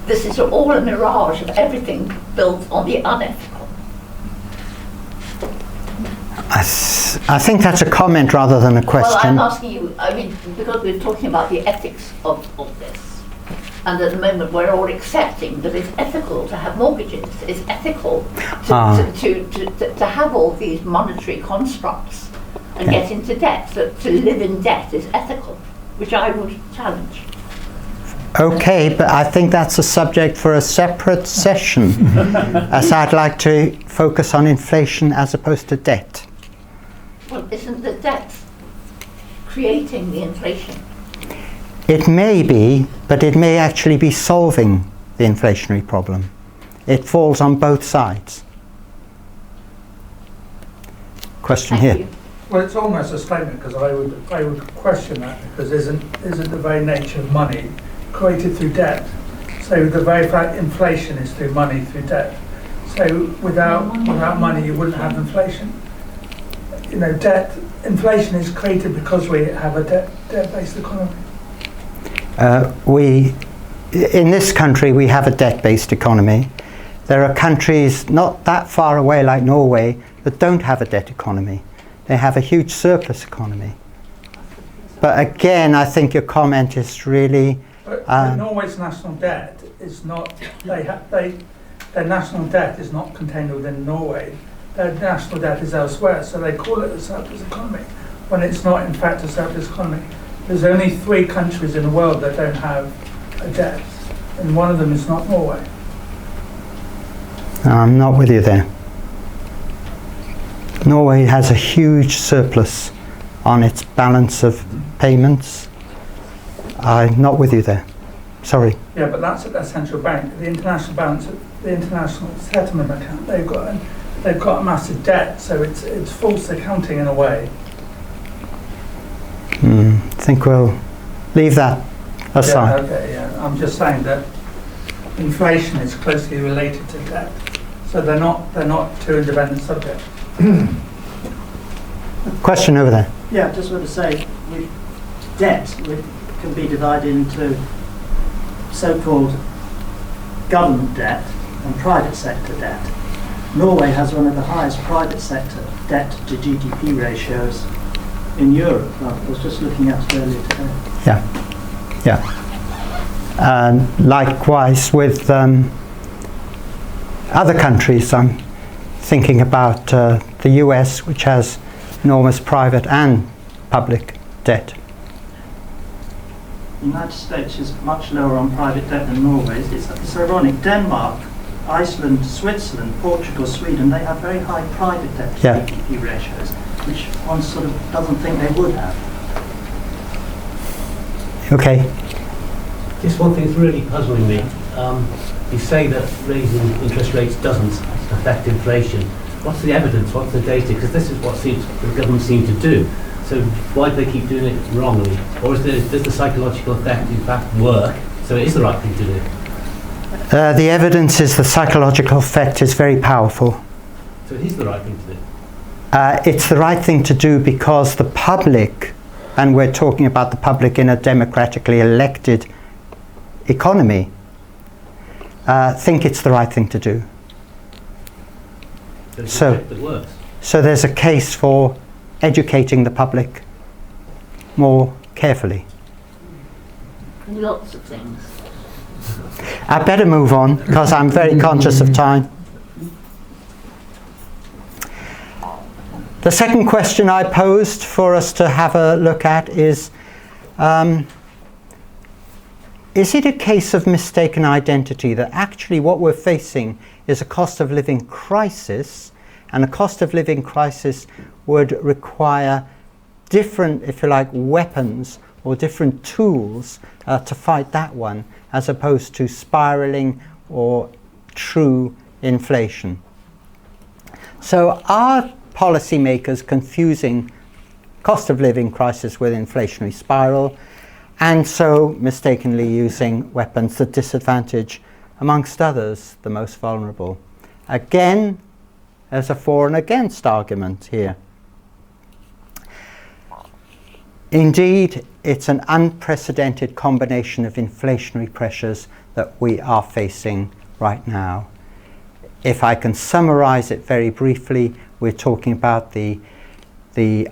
this is all a mirage of everything built on the unethical. I think that's a comment rather than a question. Well, I'm asking you, I mean, because we're talking about the ethics of this. And at the moment, we're all accepting that it's ethical to have mortgages. It's ethical to have all these monetary constructs and get into debt. That to live in debt is ethical, which I would challenge. Okay, but I think that's a subject for a separate session, as I'd like to focus on inflation as opposed to debt. Well, isn't the debt creating the inflation? It may be, but it may actually be solving the inflationary problem. It falls on both sides. Question Thank here. you. Well, it's almost a statement, because I would question that, because isn't the very nature of money created through debt? So the very fact inflation is through money, through debt. So without money, you wouldn't have inflation. You know, inflation is created because we have a debt-based economy. In this country, we have a debt-based economy. There are countries not that far away, like Norway, that don't have a debt economy. They have a huge surplus economy. But again, I think your comment is really... But Norway's national debt is not... Their national debt is not contained within Norway. Their national debt is elsewhere, so they call it a surplus economy, when it's not in fact a surplus economy. There's only 3 countries in the world that don't have a debt, and one of them is not Norway. No, I'm not with you there. Norway has a huge surplus on its balance of payments. I'm not with you there. Sorry. Yeah, but that's at their central bank. The international balance, the international settlement account, they've got a massive debt, so it's false accounting in a way. I think we'll leave that aside. Yeah, okay, yeah. I'm just saying that inflation is closely related to debt, so they're not 2 independent subjects. Question over there. Yeah, I just want to say, debt can be divided into so-called government debt and private sector debt. Norway has one of the highest private sector debt to GDP ratios in Europe. I was just looking at it earlier today. Yeah. Likewise with other countries. I'm thinking about the US, which has enormous private and public debt. The United States is much lower on private debt than Norway. It's ironic. Denmark, Iceland, Switzerland, Portugal, Sweden, they have very high private debt to GDP ratios, which one sort of doesn't think they would have. Okay. Just one thing that's really puzzling me. You say that raising interest rates doesn't affect inflation. What's the evidence? What's the data? Because this is what the government seem to do. So why do they keep doing it wrongly? Or does the psychological effect in fact work? So it is the right thing to do. The evidence is the psychological effect is very powerful. So it is the right thing to do. It's the right thing to do because the public, and we're talking about the public in a democratically elected economy, think it's the right thing to do. So it's the effect that works. So there's a case for educating the public more carefully. Lots of things. I better move on because I'm very conscious of time. The second question I posed for us to have a look at is it a case of mistaken identity, that actually what we're facing is a cost of living crisis, and a cost of living crisis would require different, if you like, weapons or different tools to fight that one, as opposed to spiraling or true inflation? So are policymakers confusing cost of living crisis with inflationary spiral, and so mistakenly using weapons that disadvantage, amongst others, the most vulnerable? Again, there's a for and against argument here. Indeed, it's an unprecedented combination of inflationary pressures that we are facing right now. If I can summarize it very briefly, we're talking about the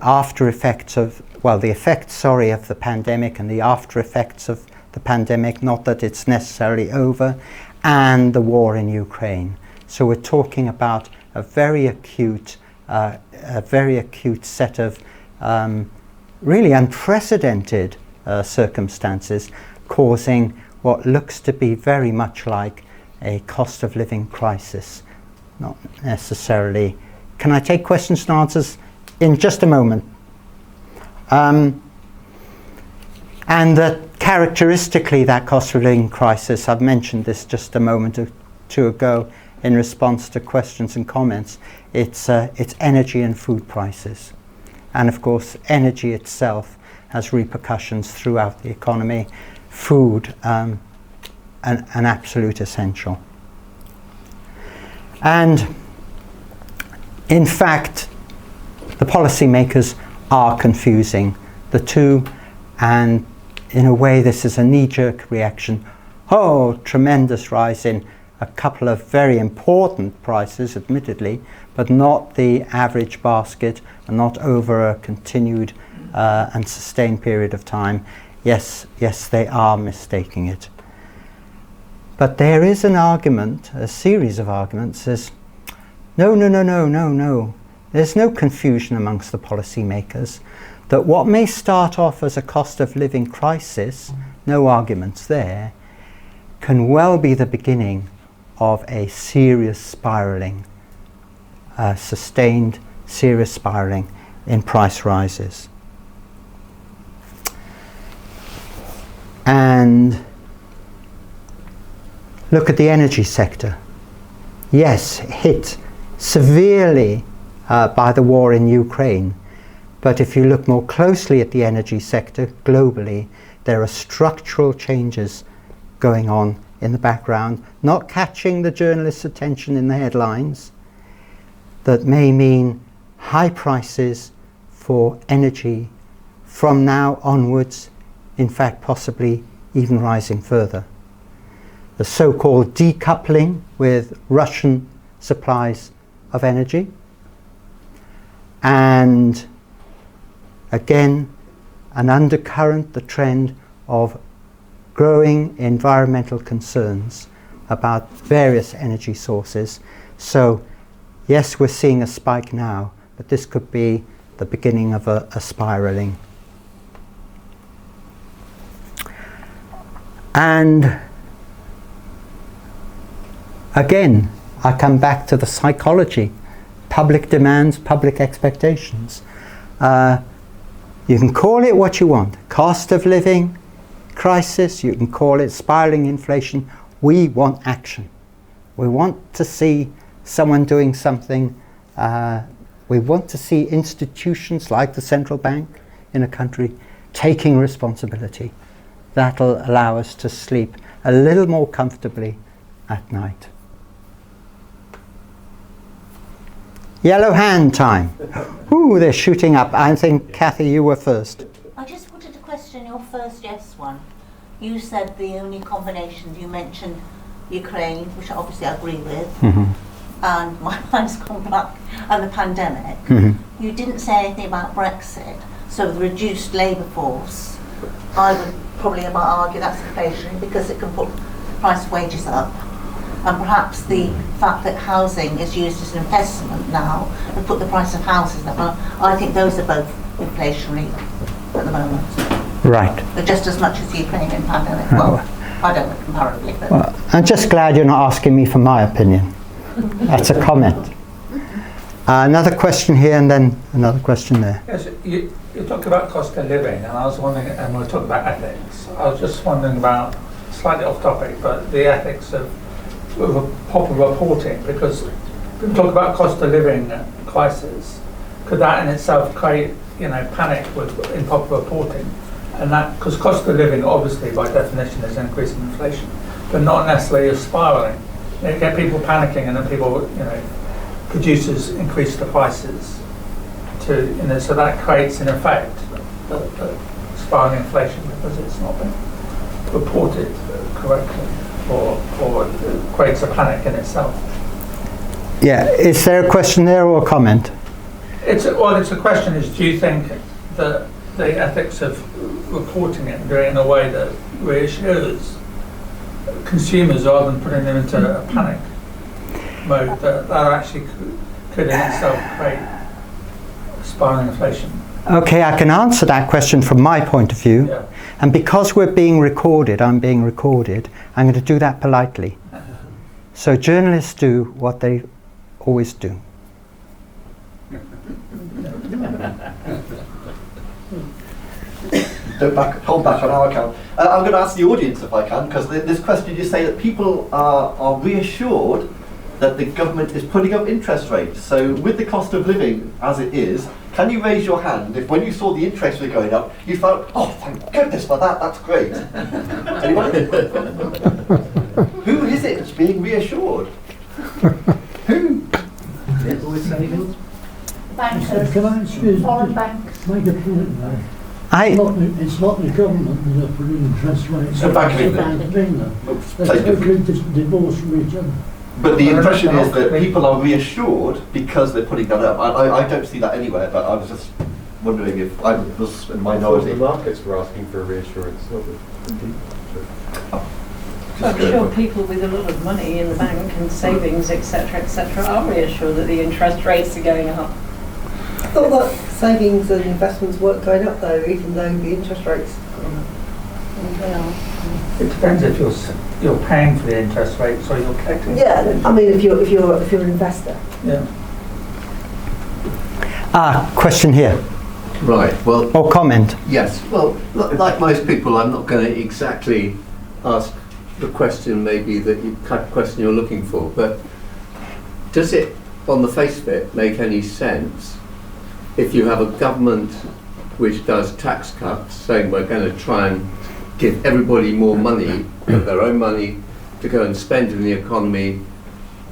after effects of, well, the effects, of the pandemic and the after effects of the pandemic, not that it's necessarily over, and the war in Ukraine. So we're talking about a very acute set of really unprecedented circumstances, causing what looks to be very much like a cost of living crisis. Not necessarily. Can I take questions and answers in just a moment? And that characteristically, that cost of living crisis, I've mentioned this just a moment or two ago in response to questions and comments, it's energy and food prices. And of course, energy itself has repercussions throughout the economy. Food, an absolute essential. And in fact, the policymakers are confusing the two, and in a way this is a knee-jerk reaction. Oh, tremendous rise in a couple of very important prices, admittedly, but not the average basket, and not over a continued and sustained period of time. Yes, they are mistaking it. But there is an argument, a series of arguments, says, no. There's no confusion amongst the policymakers that what may start off as a cost of living crisis, no arguments there, can well be the beginning of a serious spiraling, sustained serious spiraling in price rises. And look at the energy sector. Yes, hit severely by the war in Ukraine. But if you look more closely at the energy sector globally, there are structural changes going on in the background, not catching the journalists' attention in the headlines, that may mean high prices for energy from now onwards, in fact possibly even rising further. The so-called decoupling with Russian supplies of energy, and again an undercurrent, the trend of growing environmental concerns about various energy sources. So yes, we're seeing a spike now, but this could be the beginning of a spiraling. And again, I come back to the psychology. Public demands, public expectations. You can call it what you want. Cost of living crisis, you can call it spiraling inflation. We want action. We want to see someone doing something. We want to see institutions like the central bank in a country taking responsibility. That'll allow us to sleep a little more comfortably at night. Yellow hand time. Ooh, they're shooting up. I think, Kathy, you were first. I just wanted to question your first yes one. You said the only combination, you mentioned Ukraine, which obviously I agree with, and my mind's gone back, and the pandemic. You didn't say anything about Brexit, so the reduced labour force, I would probably argue that's inflationary because it can put price of wages up. And perhaps the fact that housing is used as an investment now has put the price of houses up. I think those are both inflationary at the moment. Right. But just as much as the Ukrainian pandemic. Well, I don't know comparably. But Well, I'm just glad you're not asking me for my opinion. That's a comment. Another question here and then another question there. Yes, you talk about cost of living, and I was wondering, and we talk about ethics. I was just wondering about, slightly off topic, but the ethics of proper reporting, because people talk about cost of living crisis. Could that in itself create, panic with improper reporting? And that, because cost of living, obviously, by definition, is increasing inflation, but not necessarily spiraling. You get people panicking, and then people, producers increase the prices to, so that creates, in effect, the spiraling inflation because it's not been reported correctly, or it creates a panic in itself. Yeah, is there a question there or a comment? It's a question is, do you think that the ethics of reporting it and doing it in a way that reassures consumers rather than putting them into a panic mode, that actually could in itself create spiraling inflation? Okay, I can answer that question from my point of view. Yeah. And because we're being recorded, I'm being recorded, I'm going to do that politely. So journalists do what they always do. Hold back on our account. I'm going to ask the audience if I can, because this question, you say that people are reassured that the government is putting up interest rates. So with the cost of living as it is, can you raise your hand if when you saw the interest rate going up, you felt, oh, thank goodness for that, that's great. Anybody? Who is it that's being reassured? Who? Bankers, Can I excuse foreign banks. make a point there? It's not the government that are putting interest rates. The Bank of it's the England. Bank of England. They're Take it. totally divorced from each other. But the impression is that people are reassured because they're putting that up. I don't see that anywhere, but I was just wondering if I was in minority. The markets were asking for reassurance, not the I'm sure people with a lot of money in the bank and savings, etc., are reassured that the interest rates are going up. I thought that savings and investments weren't going up though, even though the interest rates have gone up. They are. It depends if you're paying for the interest rates or you're collecting. Yeah, I mean if you're an investor. Yeah. Question here. Right, well... Or comment. Yes, well, like most people, I'm not going to exactly ask the question maybe that you kind of question you're looking for, but does it, on the face of it, make any sense if you have a government which does tax cuts, saying we're going to try and give everybody more money, of their own money, to go and spend in the economy,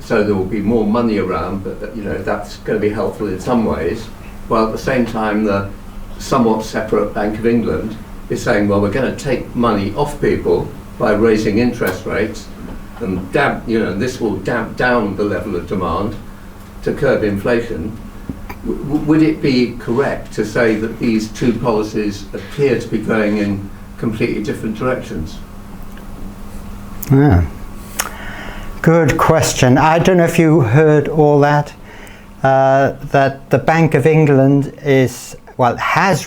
so there will be more money around, but that's going to be helpful in some ways, while at the same time the somewhat separate Bank of England is saying, well, we're going to take money off people by raising interest rates, and this will damp down the level of demand to curb inflation. Would it be correct to say that these two policies appear to be going in completely different directions? Good question. I don't know if you heard all that. That the Bank of England has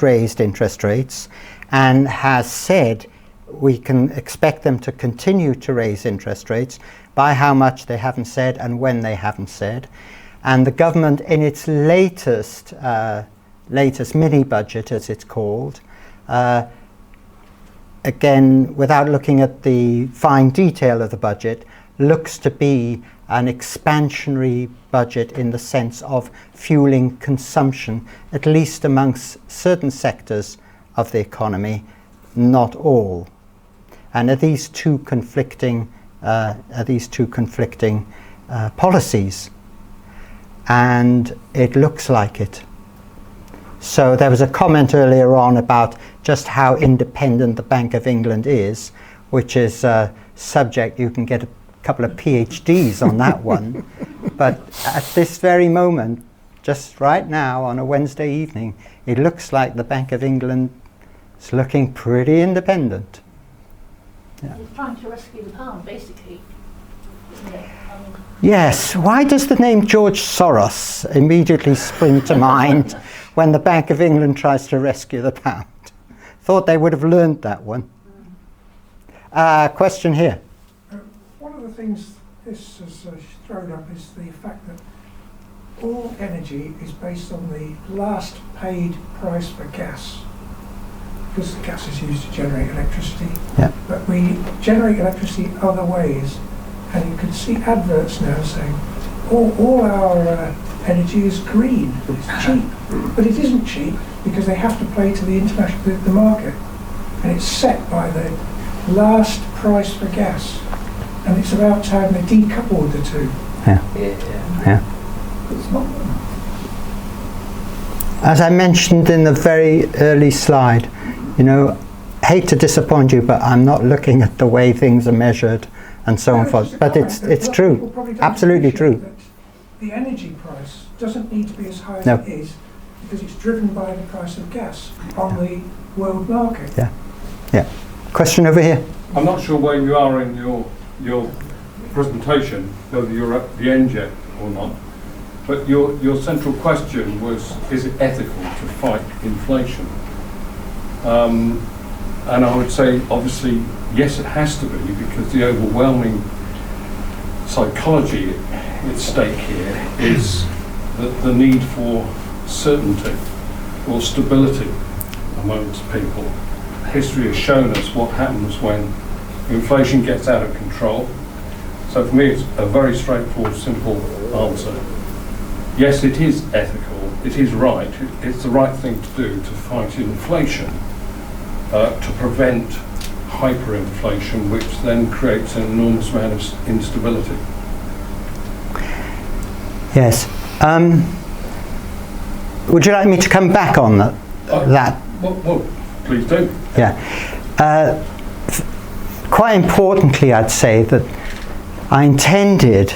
raised interest rates and has said we can expect them to continue to raise interest rates. By how much they haven't said and when they haven't said. And the government in its latest mini budget, as it's called, again, without looking at the fine detail of the budget, looks to be an expansionary budget in the sense of fueling consumption, at least amongst certain sectors of the economy, not all. And are these two conflicting policies? And it looks like it. So there was a comment earlier on about just how independent the Bank of England is, which is a subject you can get a couple of PhDs on that one. But at this very moment, just right now on a Wednesday evening, it looks like the Bank of England is looking pretty independent. Yeah. It's trying to rescue the pound, basically. Yes, why does the name George Soros immediately spring to mind when the Bank of England tries to rescue the pound? Thought they would have learned that one. Question here. One of the things this has thrown up is the fact that all energy is based on the last paid price for gas, because the gas is used to generate electricity. Yeah. But we generate electricity other ways, and you can see adverts now saying all our energy is green, it's cheap. But it isn't cheap, because they have to play to the international the market, and it's set by the last price for gas, and it's about time they decoupled the two. Yeah. It's not. As I mentioned in the very early slide, you know, hate to disappoint you, but I'm not looking at the way things are measured and so on forth. But it's true, absolutely true. The energy price doesn't need to be as high as No. it is, because it's driven by the price of gas on the world market. Yeah. Question over here. I'm not sure where you are in your presentation, whether you're at the end yet or not, but your central question was, is it ethical to fight inflation? And I would say, obviously, yes, it has to be, because the overwhelming psychology at stake here is the need for certainty or stability amongst people. History has shown us what happens when inflation gets out of control. So for me, it's a very straightforward, simple answer. Yes, it is ethical, it is right, it's the right thing to do to fight inflation, to prevent hyperinflation, which then creates an enormous amount of instability. Yes. Would you like me to come back on that? Well, please do. Yeah. Quite importantly, I'd say that I intended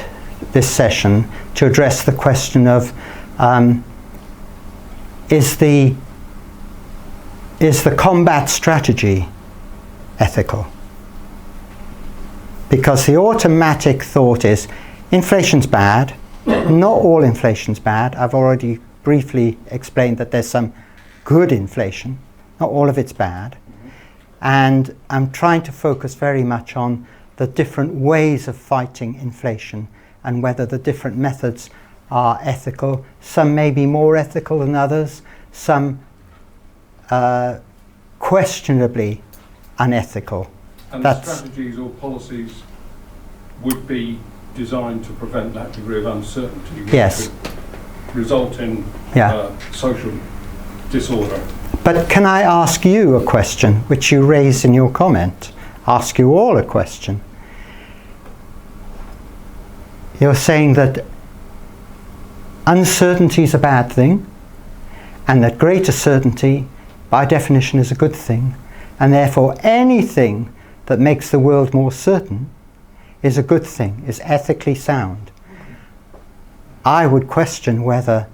this session to address the question of is the combat strategy ethical? Because the automatic thought is inflation's bad. Not all inflation's bad. I've already briefly explained that there's some good inflation. Not all of it's bad. And I'm trying to focus very much on the different ways of fighting inflation and whether the different methods are ethical. Some may be more ethical than others, some questionably unethical. And the strategies or policies would be designed to prevent that degree of uncertainty, which yes. could result in social disorder. But can I ask you a question, which you raised in your comment? Ask you all a question. You're saying that uncertainty is a bad thing, and that greater certainty, by definition, is a good thing, and therefore anything that makes the world more certain is a good thing, is ethically sound. I would question whether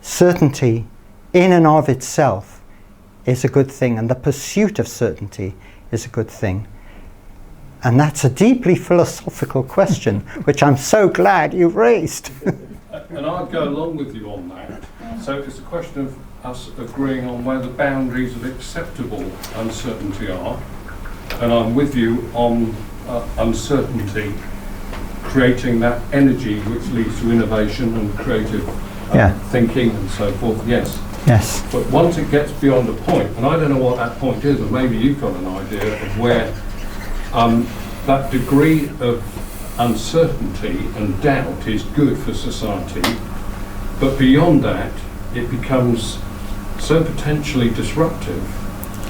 certainty in and of itself is a good thing, and the pursuit of certainty is a good thing. And that's a deeply philosophical question, which I'm so glad you raised. And I'd go along with you on that. So it's a question of us agreeing on where the boundaries of acceptable uncertainty are. And I'm with you on uncertainty, creating that energy which leads to innovation and creative thinking and so forth, yes. Yes. But once it gets beyond a point, and I don't know what that point is, or maybe you've got an idea of where that degree of uncertainty and doubt is good for society, but beyond that it becomes so potentially disruptive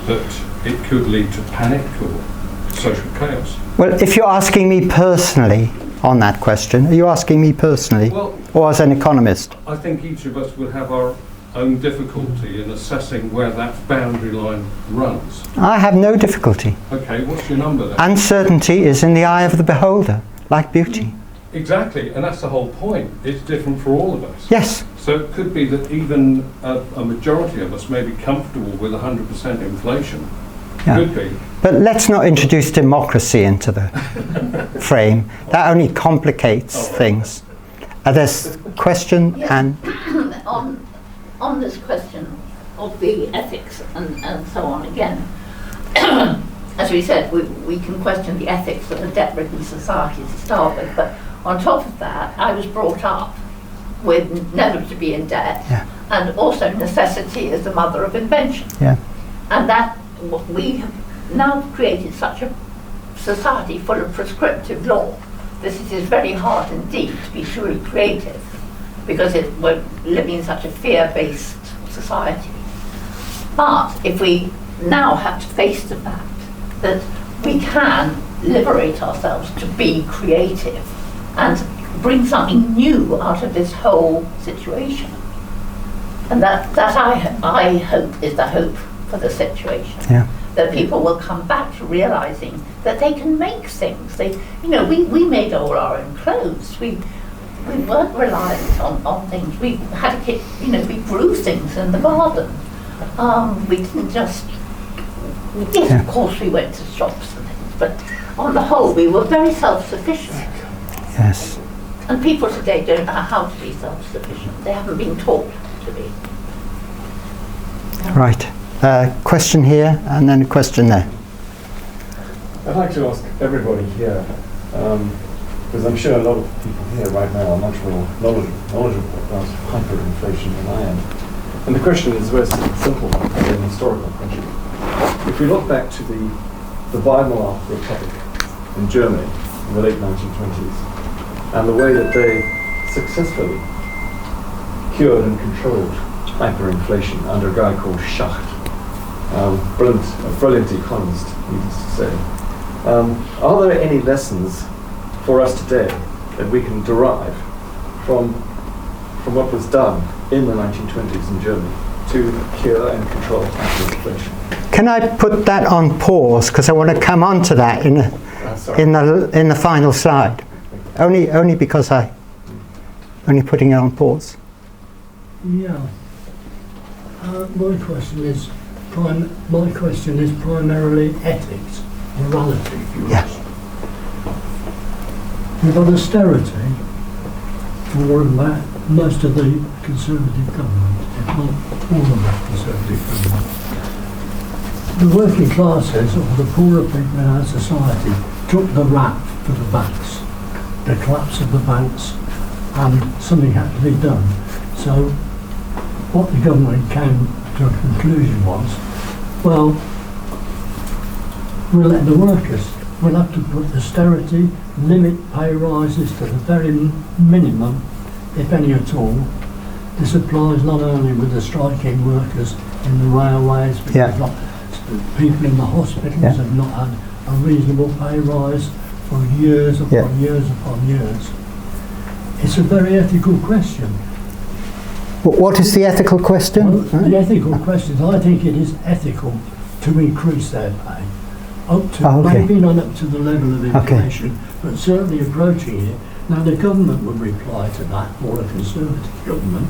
that it could lead to panic or social chaos. Well, if you're asking me personally on that question, are you asking me personally, or as an economist? I think each of us would have our own difficulty in assessing where that boundary line runs. I have no difficulty. Okay, what's your number then? Uncertainty is in the eye of the beholder, like beauty. Exactly, and that's the whole point. It's different for all of us. Yes. So it could be that even a majority of us may be comfortable with 100% inflation, Yeah. Could be. But let's not introduce democracy into the frame. That only complicates things. There's a question and on this question of the ethics and so on again. As we said, we can question the ethics of a debt-ridden society to start with, but on top of that, I was brought up with never to be in debt, and also necessity is the mother of invention. Yeah. And that we have now created such a society full of prescriptive law. This is very hard indeed to be truly creative, because we're living in such a fear-based society. But if we now have to face the fact that we can liberate ourselves to be creative and bring something new out of this whole situation. And that I hope is the hope for the situation. Yeah. That people will come back to realizing that they can make things. We made all our own clothes. We weren't reliant on things. We had a kid, we grew things in the garden. We didn't just, yes, of course we went to shops and things, but on the whole we were very self-sufficient. Yes. And people today don't know how to be self-sufficient. They haven't been taught to be. Right. Question here and then a question there. I'd like to ask everybody here, because I'm sure a lot of people here right now are much more knowledgeable about hyperinflation than I am. And the question is very simple, an historical question. If we look back to the Weimar Republic in Germany in the late 1920s, and the way that they successfully cured and controlled hyperinflation under a guy called Schacht, a brilliant economist, needless to say. Are there any lessons for us today that we can derive from what was done in the 1920s in Germany to cure and control hyperinflation? Can I put that on pause, because I want to come on to that in the final slide. Only because only putting it on pause. Yeah. My question is primarily ethics, morality, if you wish. We've got austerity for most of the Conservative government, if not all of the Conservative government. The working classes, or the poorer people in our society, took the rap for the banks, the collapse of the banks, and something had to be done. So what the government came to a conclusion was, well, we'll let the workers, we'll have to put austerity, limit pay rises to the very minimum, if any at all. This applies not only with the striking workers in the railways, but people in the hospitals have not had a reasonable pay rise for years upon years upon years. It's a very ethical question. What is the ethical question? Well, the ethical question is, I think it is ethical to increase their pay. Maybe not up to the level of inflation, but certainly approaching it. Now the government would reply to that, or a Conservative government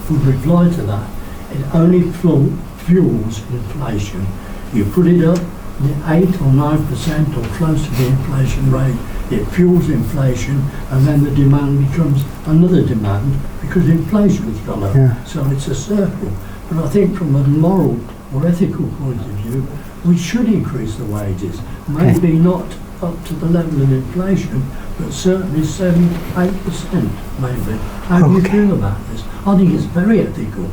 would reply to that. It only fuels inflation. You put it up 8 or 9% or close to the inflation rate, it fuels inflation, and then the demand becomes another demand because inflation's gone up. Yeah. So it's a circle. But I think from a moral or ethical point of view, we should increase the wages. Maybe not up to the level of inflation, but certainly 7-8% maybe. How do you feel about this? I think it's very ethical.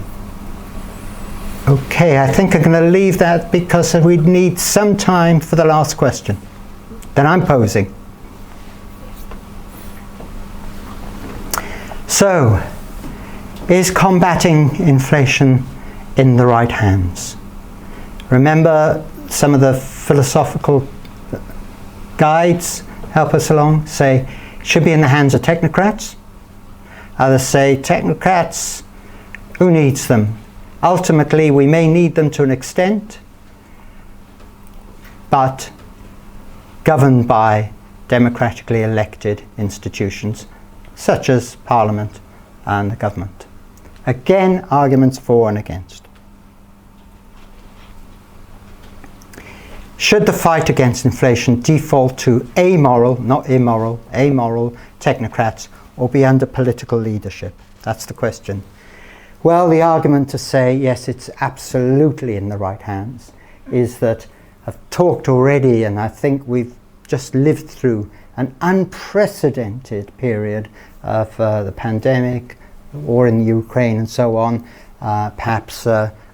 Okay, I think I'm going to leave that because we need some time for the last question that I'm posing. So, is combating inflation in the right hands? Remember, some of the philosophical guides help us along, say it should be in the hands of technocrats. Others say technocrats, who needs them? Ultimately, we may need them to an extent, but governed by democratically elected institutions such as Parliament and the government. Again, arguments for and against. Should the fight against inflation default to amoral, not immoral, amoral technocrats, or be under political leadership? That's the question. Well, the argument to say, yes, it's absolutely in the right hands, is that I've talked already, and I think we've just lived through an unprecedented period of the pandemic, war in Ukraine and so on, perhaps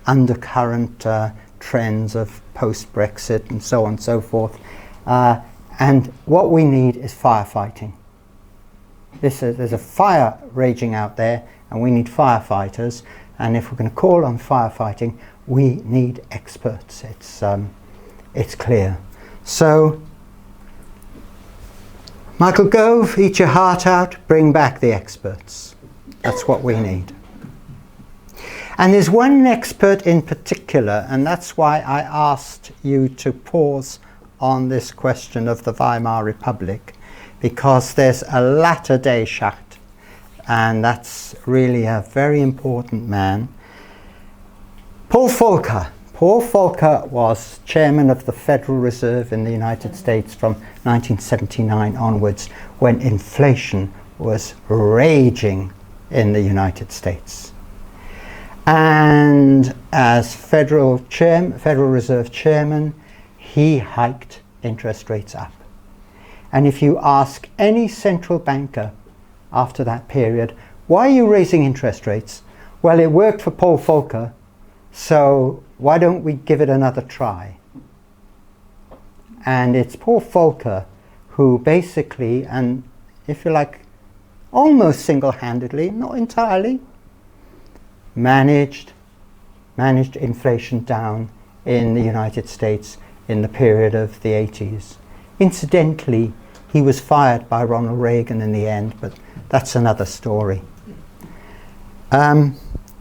undercurrent trends of post-Brexit and so on and so forth. And what we need is firefighting. There's a fire raging out there, and we need firefighters. And if we're going to call on firefighting, we need experts. It's clear. So, Michael Gove, eat your heart out, bring back the experts. That's what we need. And there's one expert in particular, and that's why I asked you to pause on this question of the Weimar Republic, because there's a latter-day Schacht, and that's really a very important man. Paul Volcker. Paul Volcker was chairman of the Federal Reserve in the United States from 1979 onwards, when inflation was raging in the United States. And as Federal Reserve chairman, he hiked interest rates up. And if you ask any central banker after that period, why are you raising interest rates? Well, it worked for Paul Volcker, so why don't we give it another try? And it's Paul Volcker who basically, and if you like, almost single-handedly, not entirely, managed inflation down in the United States in the period of the 80s. Incidentally, he was fired by Ronald Reagan in the end, but that's another story.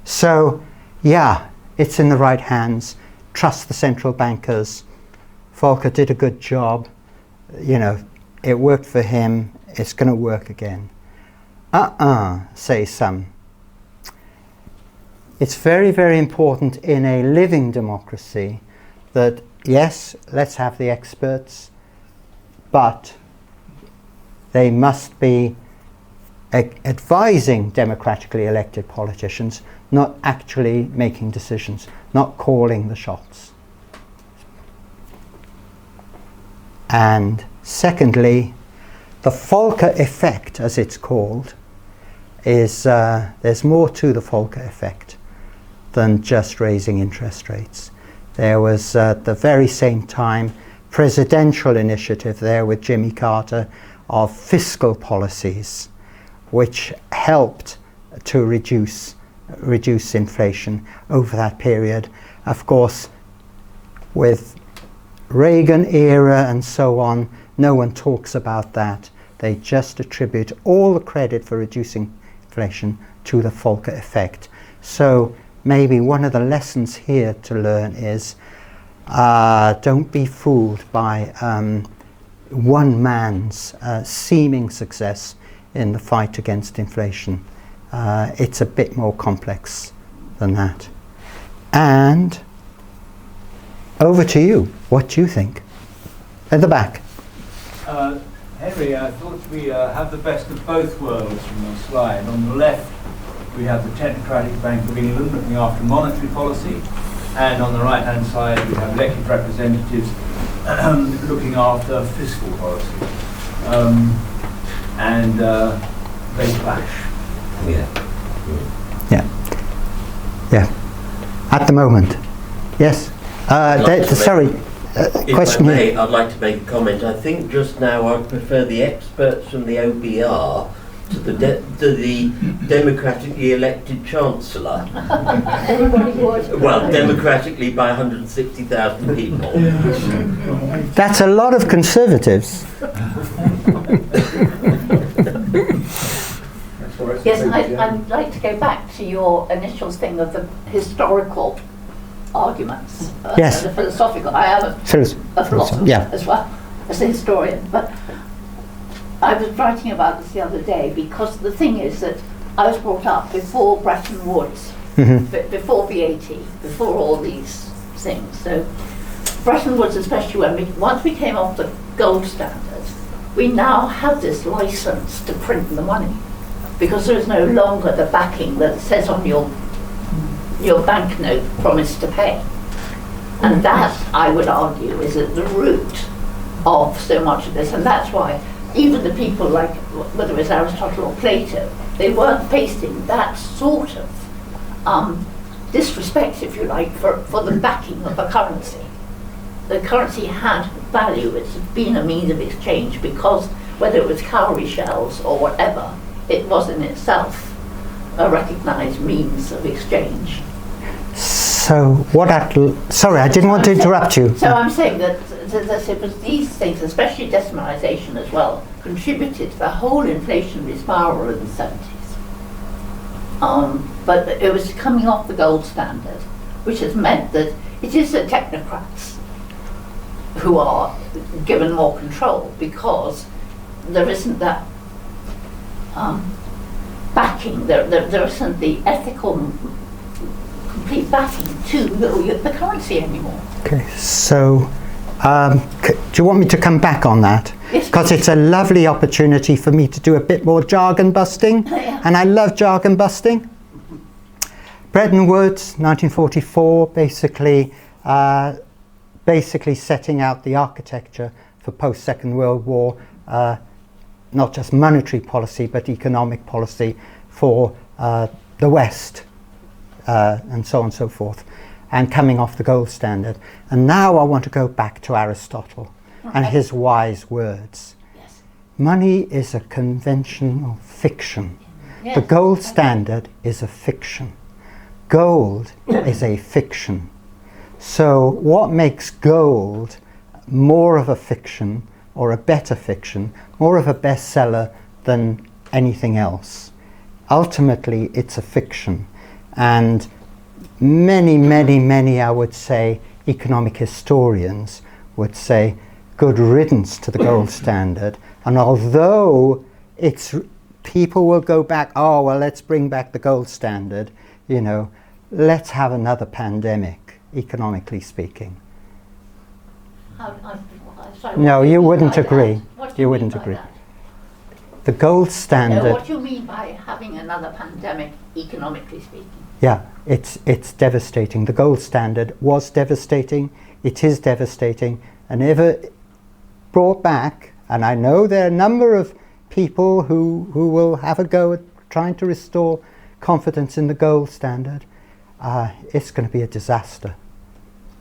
So, yeah, it's in the right hands. Trust the central bankers. Volcker did a good job. You know, it worked for him. It's going to work again. Say some. It's very, very important in a living democracy that, yes, let's have the experts, but they must be advising democratically elected politicians, not actually making decisions, not calling the shots. And secondly, the Volcker effect, as it's called, is there's more to the Volcker effect than just raising interest rates. There was at the very same time presidential initiative there with Jimmy Carter of fiscal policies which helped to reduce inflation over that period. Of course, with Reagan era and so on, no one talks about that. They just attribute all the credit for reducing inflation to the Volcker effect. So maybe one of the lessons here to learn is don't be fooled by one man's seeming success in the fight against inflation. It's a bit more complex than that. And over to you. What do you think? At the back. Henry, I thought we have the best of both worlds from your slide. On the left, we have the Technocratic Bank of England looking after monetary policy, and on the right-hand side, we have elected representatives looking after fiscal policy. And they clash. Yeah. At the moment. Yes. Sorry. Question here. I'd like to make a comment. I think just now I prefer the experts from the OBR to the democratically elected Chancellor. Everybody would. Well, democratically by 160,000 people. That's a lot of Conservatives. Yes, I'd like to go back to your initial thing of the historical arguments. Yes. The philosophical. I am a philosopher as well as a historian, but I was writing about this the other day because the thing is that I was brought up before Bretton Woods, before VAT, before all these things. So Bretton Woods, especially once we came off the gold standard, we now have this license to print the money, because there is no longer the backing that says on your banknote promise to pay. And that, I would argue, is at the root of so much of this. And that's why even the people like, whether it's Aristotle or Plato, they weren't facing that sort of disrespect, if you like, for the backing of a currency. The currency had value. It's been a means of exchange because whether it was cowrie shells or whatever, it was in itself a recognised means of exchange. So sorry, I didn't want to interrupt you. So I'm saying that it was these things, especially decimalisation as well, contributed to the whole inflationary spiral in the 70s. But it was coming off the gold standard, which has meant that it is the technocrats who are given more control, because there isn't that backing, there isn't the ethical complete backing to the currency anymore. Okay, so do you want me to come back on that? Yes, because it's a lovely opportunity for me to do a bit more jargon busting, and I love jargon busting. Bretton Woods, 1944, basically setting out the architecture for post-Second World War, not just monetary policy but economic policy for the West, and so on and so forth, and coming off the gold standard. And now I want to go back to Aristotle and his wise words. Yes. Money is a conventional fiction. Yes. The gold standard is a fiction. Gold is a fiction. So what makes gold more of a fiction, or a better fiction, more of a bestseller than anything else? Ultimately, it's a fiction. And many, I would say, economic historians would say, good riddance to the gold standard. And although people will go back, oh, well, let's bring back the gold standard, you know, let's have another pandemic, economically speaking. No, you wouldn't agree. You wouldn't agree. The gold standard. What do you mean by having another pandemic, economically speaking? Yeah, it's devastating. The gold standard was devastating. It is devastating, and ever brought back. And I know there are a number of people who will have a go at trying to restore confidence in the gold standard. It's going to be a disaster.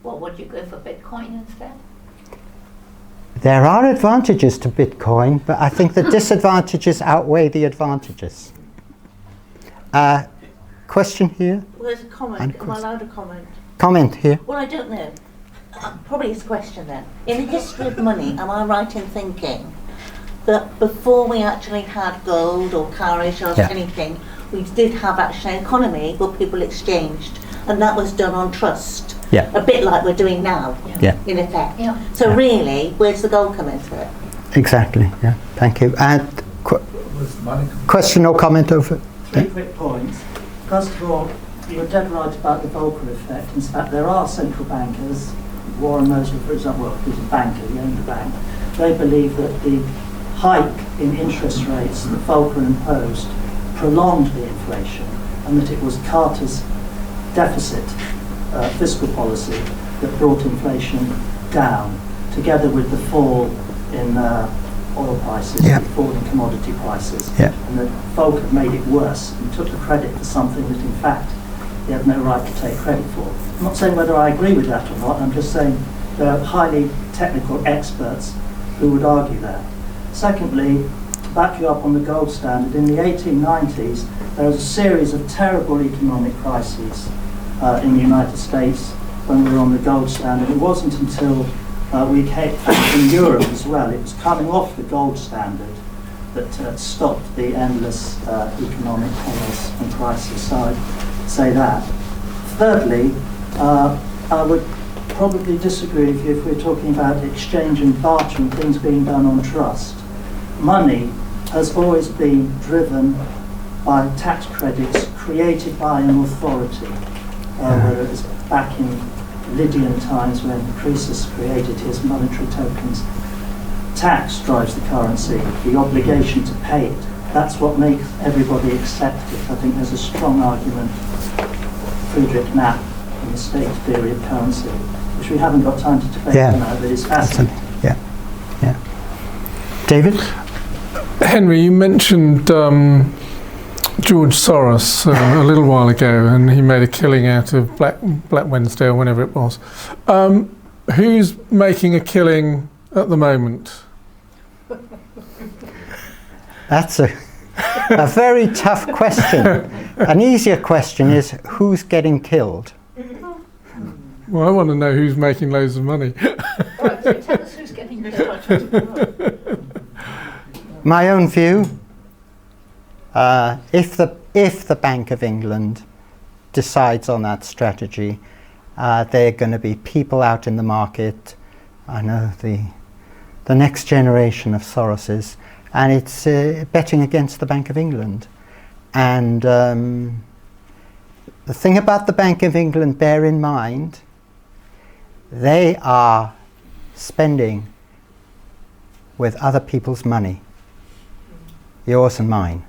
Well, would you go for Bitcoin instead? There are advantages to Bitcoin, but I think the disadvantages outweigh the advantages. Question here? Well, there's a comment. Am I allowed a comment? Comment here. Well, I don't know. Probably it's a question then. In the history of money, am I right in thinking that before we actually had gold or carriage or anything, we did have actually an economy where people exchanged, and that was done on trust? Yeah. A bit like we're doing now, in effect. Yeah. So really, where's the gold come into it? Exactly, yeah. Thank you. And question or comment over? 3 quick points. First of all, you're dead right about the Volcker effect. In fact, there are central bankers, Warren Mosley, for example, well, he's a banker, he owned a bank. They believe that the hike in interest rates that Volcker imposed prolonged the inflation, and that it was Carter's deficit fiscal policy that brought inflation down, together with the fall in oil prices, the fall in commodity prices, and that Volcker made it worse and took the credit for something that in fact he had no right to take credit for. I'm not saying whether I agree with that or not, I'm just saying there are highly technical experts who would argue that. Secondly, to back you up on the gold standard, in the 1890s there was a series of terrible economic crises in the United States when we were on the gold standard. It wasn't until we came in Europe as well, it was coming off the gold standard that stopped the endless economic chaos and crisis. So I'd say that. Thirdly, I would probably disagree with you if we're talking about exchange and barter and things being done on trust. Money has always been driven by tax credits created by an authority, whether it was back in Lydian times when Croesus created his monetary tokens. Tax drives the currency, the obligation to pay it. That's what makes everybody accept it. I think there's a strong argument, Friedrich Knapp, in the state theory of currency, which we haven't got time to debate now, but it's fascinating. Yeah. David? Henry, you mentioned George Soros a little while ago, and he made a killing out of Black Wednesday or whenever it was. Who's making a killing at the moment? That's a very tough question. An easier question is, who's getting killed? Well, I want to know who's making loads of money. Right, so tell us who's getting killed. My own view, if the Bank of England decides on that strategy, there are going to be people out in the market. I know the next generation of Soroses, and it's betting against the Bank of England. And the thing about the Bank of England, bear in mind, they are spending with other people's money, yours and mine.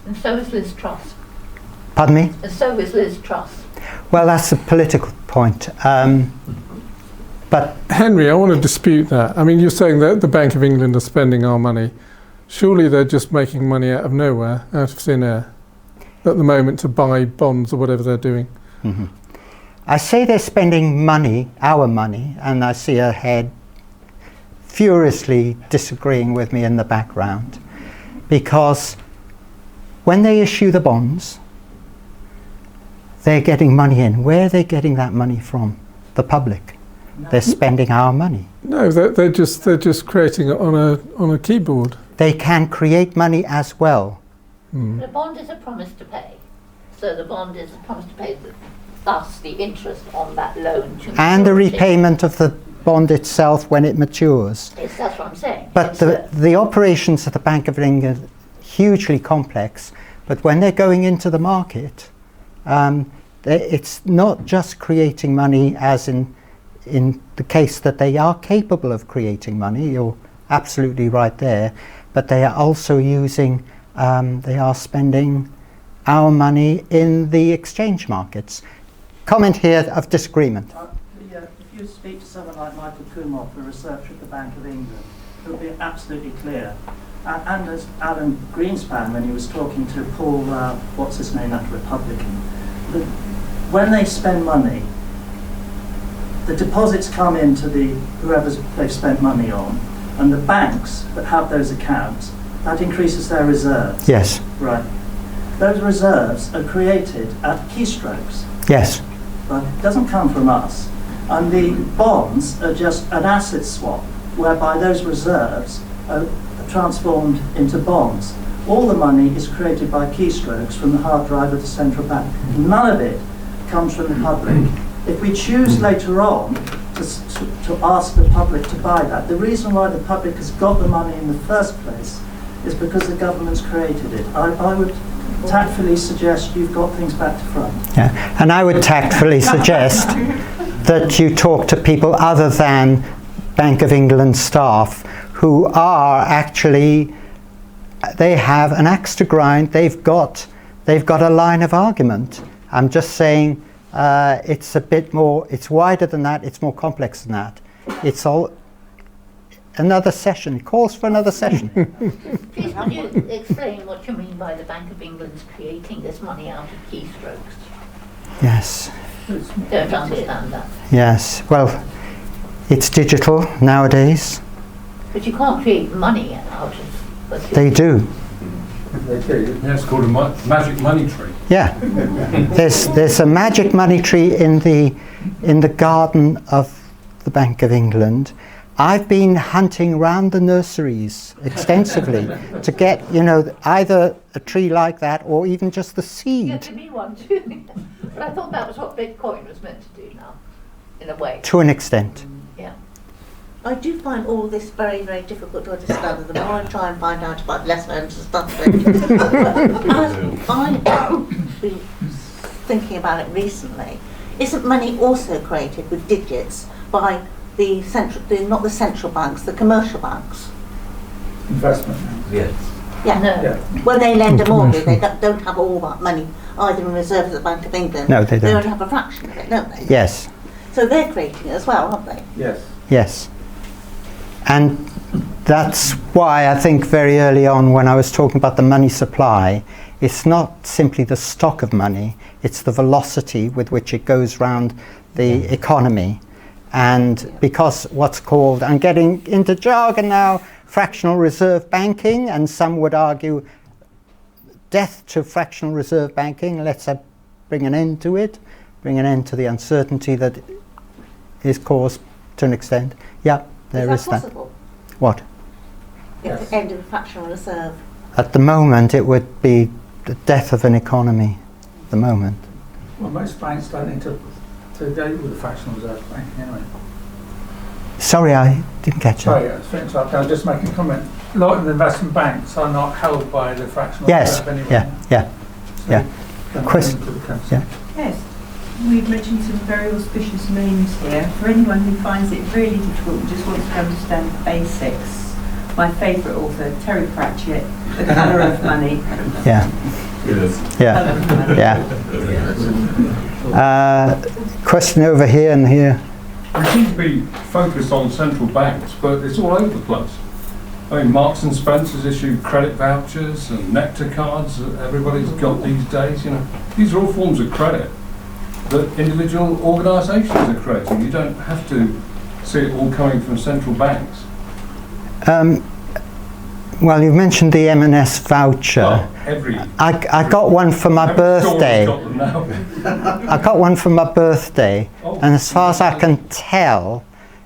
And so is Liz Truss. Pardon me? And so is Liz Truss. Well, that's a political point. But Henry, I want to dispute that. I mean, you're saying that the Bank of England are spending our money. Surely they're just making money out of nowhere, out of thin air, at the moment to buy bonds or whatever they're doing. Mm-hmm. I say they're spending money, our money, and I see a head furiously disagreeing with me in the background, because when they issue the bonds, they're getting money in. Where are they getting that money from? The public. They're spending our money. No, they're just creating it on a keyboard. They can create money as well. The bond is a promise to pay. So the bond is a promise to pay, thus the interest on that loan to And the maturity. repayment of the bond itself when it matures. Yes, that's what I'm saying. But the operations of the Bank of England are hugely complex. But when they're going into the market, it's not just creating money as in the case that they are capable of creating money. You're absolutely right there. But they are also using, they are spending our money in the exchange markets. Comment here of disagreement. If you speak to someone like Michael Kumhoff, the researcher at the Bank of England, it will be absolutely clear. And as Alan Greenspan, when he was talking to Paul, what's his name, that Republican, when they spend money, the deposits come into whoever they've spent money on, and the banks that have those accounts, that increases their reserves. Yes. Right. Those reserves are created at keystrokes. Yes. Right. It doesn't come from us. And the bonds are just an asset swap, whereby those reserves are transformed into bonds. All the money is created by keystrokes from the hard drive of the central bank. None of it comes from the public. If we choose later on to ask the public to buy that, the reason why the public has got the money in the first place is because the government's created it. I would tactfully suggest you've got things back to front. Yeah. And I would tactfully suggest that you talk to people other than Bank of England staff who are actually, they have an axe to grind, they've got a line of argument. I'm just saying it's a bit more, it's wider than that, it's more complex than that. It's all another session, it calls for another session. Please, would you explain what you mean by the Bank of England's creating this money out of keystrokes? Yes. Don't understand that. Yes, well, it's digital nowadays. But you can't create money out of... They do. It's called a magic money tree. Yeah. There's a magic money tree in the garden of the Bank of England. I've been hunting around the nurseries extensively to get, either a tree like that or even just the seed. Yeah, to me one too. But I thought that was what Bitcoin was meant to do now, in a way. To an extent. Yeah. I do find all this very, very difficult to understand, and the more I try and find out about it, less I understand it. As I have been thinking about it recently, isn't money also created with digits by not the central banks, the commercial banks? Investment. Yes. Yeah. No. Yeah. When they lend a mortgage, they don't have all that money either in reserve at the Bank of England. No, they They don't. only have a fraction of it, don't they? Yes. So they're creating it as well, aren't they? Yes. Yes. And that's why I think very early on when I was talking about the money supply, it's not simply the stock of money, it's the velocity with which it goes round the economy. And because what's called, I'm getting into jargon now, fractional reserve banking, and some would argue death to fractional reserve banking, let's bring an end to it, bring an end to the uncertainty that is caused to an extent. Yeah, there is that. Possible? What? At the end of the fractional reserve. At the moment, it would be the death of an economy. At the moment. Well, most banks don't need to go with the fractional reserve bank anyway. Sorry, I didn't catch Sorry, that. to interrupt. I'll just make a comment. A lot of the investment banks are not held by the fractional Yes. reserve anyway. Yeah. Yeah. Question. Yeah. Yes, we've mentioned some very auspicious names here. For anyone who finds it really difficult and just wants to understand the basics, my favourite author, Terry Pratchett, The Colour of Money. Yeah. Yeah. Yeah. Question over here and here. We seem to be focused on central banks, but it's all over the place. I mean, Marks and Spencer's issued credit vouchers and nectar cards that everybody's got these days. You know, these are all forms of credit that individual organisations are creating. You don't have to see it all coming from central banks. Well, you mentioned the M&S voucher. Well, I got one for my birthday. Got them now. I got one for my birthday, Oh. and as far as I can tell,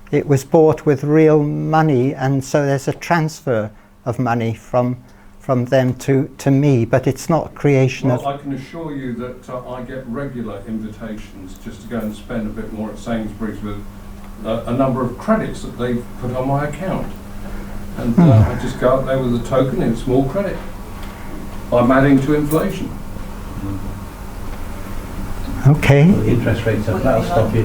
it was bought with real money, and so there's a transfer of money from them to me, but it's not creation Well, of... I can assure you that I get regular invitations just to go and spend a bit more at Sainsbury's with a number of credits that they've put on my account. And I just go up there with a token in small credit. I'm adding to inflation. Okay. Well, the interest rates are that'll stop you.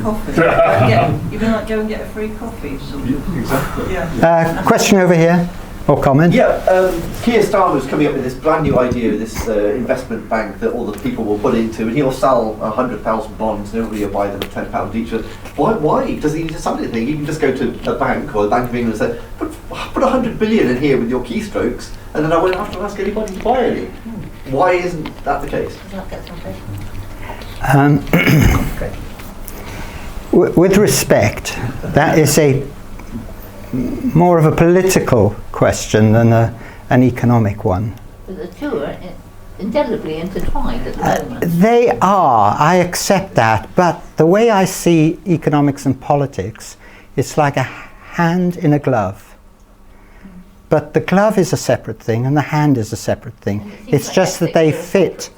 You're going to go and get a free coffee or something. Exactly. Yeah. Question over here, or comment? Yeah, Keir Starmer's coming up with this brand new idea, this investment bank that all the people will put into, and he'll sell 100,000 bonds and everybody will buy them at £10 each. Why? Does he need to sell anything? He can just go to a bank or the Bank of England and say, put 100 billion in here with your keystrokes, and then I won't have to ask anybody to buy any. Why isn't that the case? With respect, that is more of a political question than an economic one. The two are indelibly intertwined at the moment. They are, I accept that, but the way I see economics and politics, it's like a hand in a glove. But the glove is a separate thing and the hand is a separate thing. It's just that they fit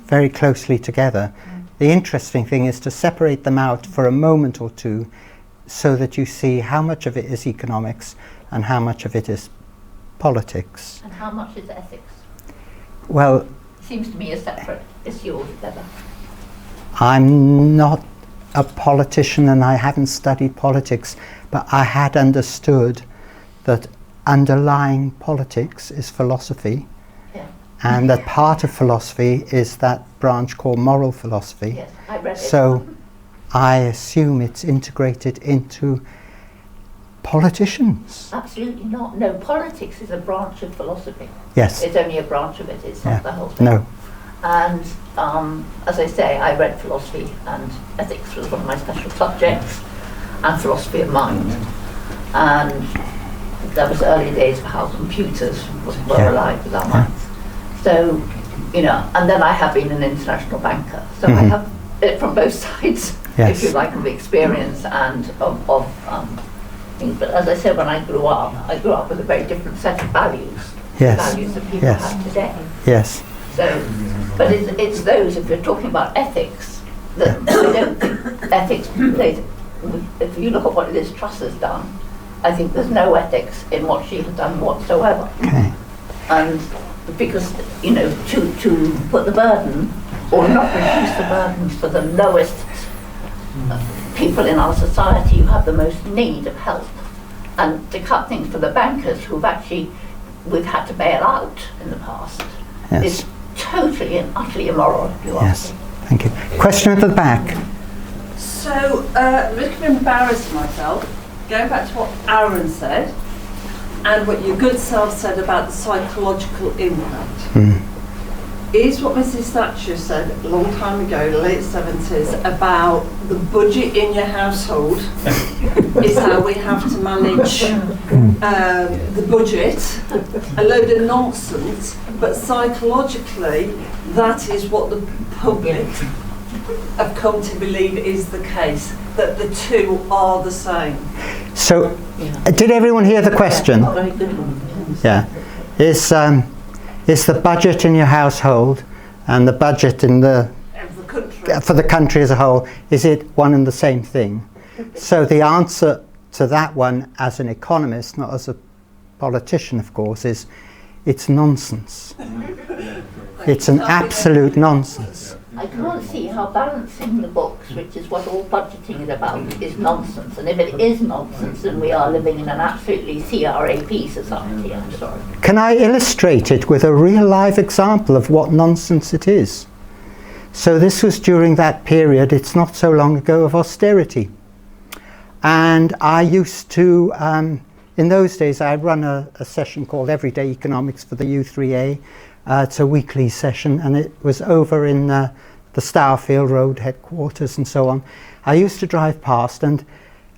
very closely together. The interesting thing is to separate them out for a moment or two so that you see how much of it is economics and how much of it is politics. And how much is ethics? Well, It seems to me a separate issue altogether. I'm not a politician and I haven't studied politics, but I had understood that underlying politics is philosophy, and that part of philosophy is that branch called moral philosophy. Yes, I read it. So I assume it's integrated into politicians. Absolutely not. No, politics is a branch of philosophy. Yes. It's only a branch of it. It's not the whole thing. No. And as I say, I read philosophy, and ethics was one of my special subjects, and philosophy of mind. And that was early days of how computers were alive with our minds. So, you know, and then I have been an international banker, so I have it from both sides, if you like, of experience and of things. But as I said, when I grew up with a very different set of values, the values that people have today. Yes. So, but it's those, if you're talking about ethics, that I don't think ethics plays, if you look at what Liz Truss has done, I think there's no ethics in what she has done whatsoever. Okay. And because, you know, to put the burden or not reduce the burdens for the lowest people in our society who have the most need of help, and to cut things for the bankers who've actually we've had to bail out in the past, is totally and utterly immoral, if you ask me. Thank you. Question at the back. So, risk of embarrassing myself, going back to what Aaron said, and what your good self said about the psychological impact, is what Mrs. Thatcher said a long time ago, the late 70s, about the budget in your household is how we have to manage the budget. A load of nonsense, but psychologically, that is what the public have come to believe is the case, that the two are the same. So, did everyone hear the question? Yeah. Is the budget in your household and the budget in for the country as a whole, is it one and the same thing? So the answer to that one, as an economist, not as a politician, of course, is it's nonsense. It's an absolute nonsense. I can't see how balancing the books, which is what all budgeting is about, is nonsense. And if it is nonsense, then we are living in an absolutely CRAP society, I'm sorry. Can I illustrate it with a real life example of what nonsense it is? So this was during that period, it's not so long ago, of austerity. And I used to, in those days, I run a session called Everyday Economics for the U3A. It's a weekly session, and it was over in the Stourfield Road headquarters and so on. I used to drive past, and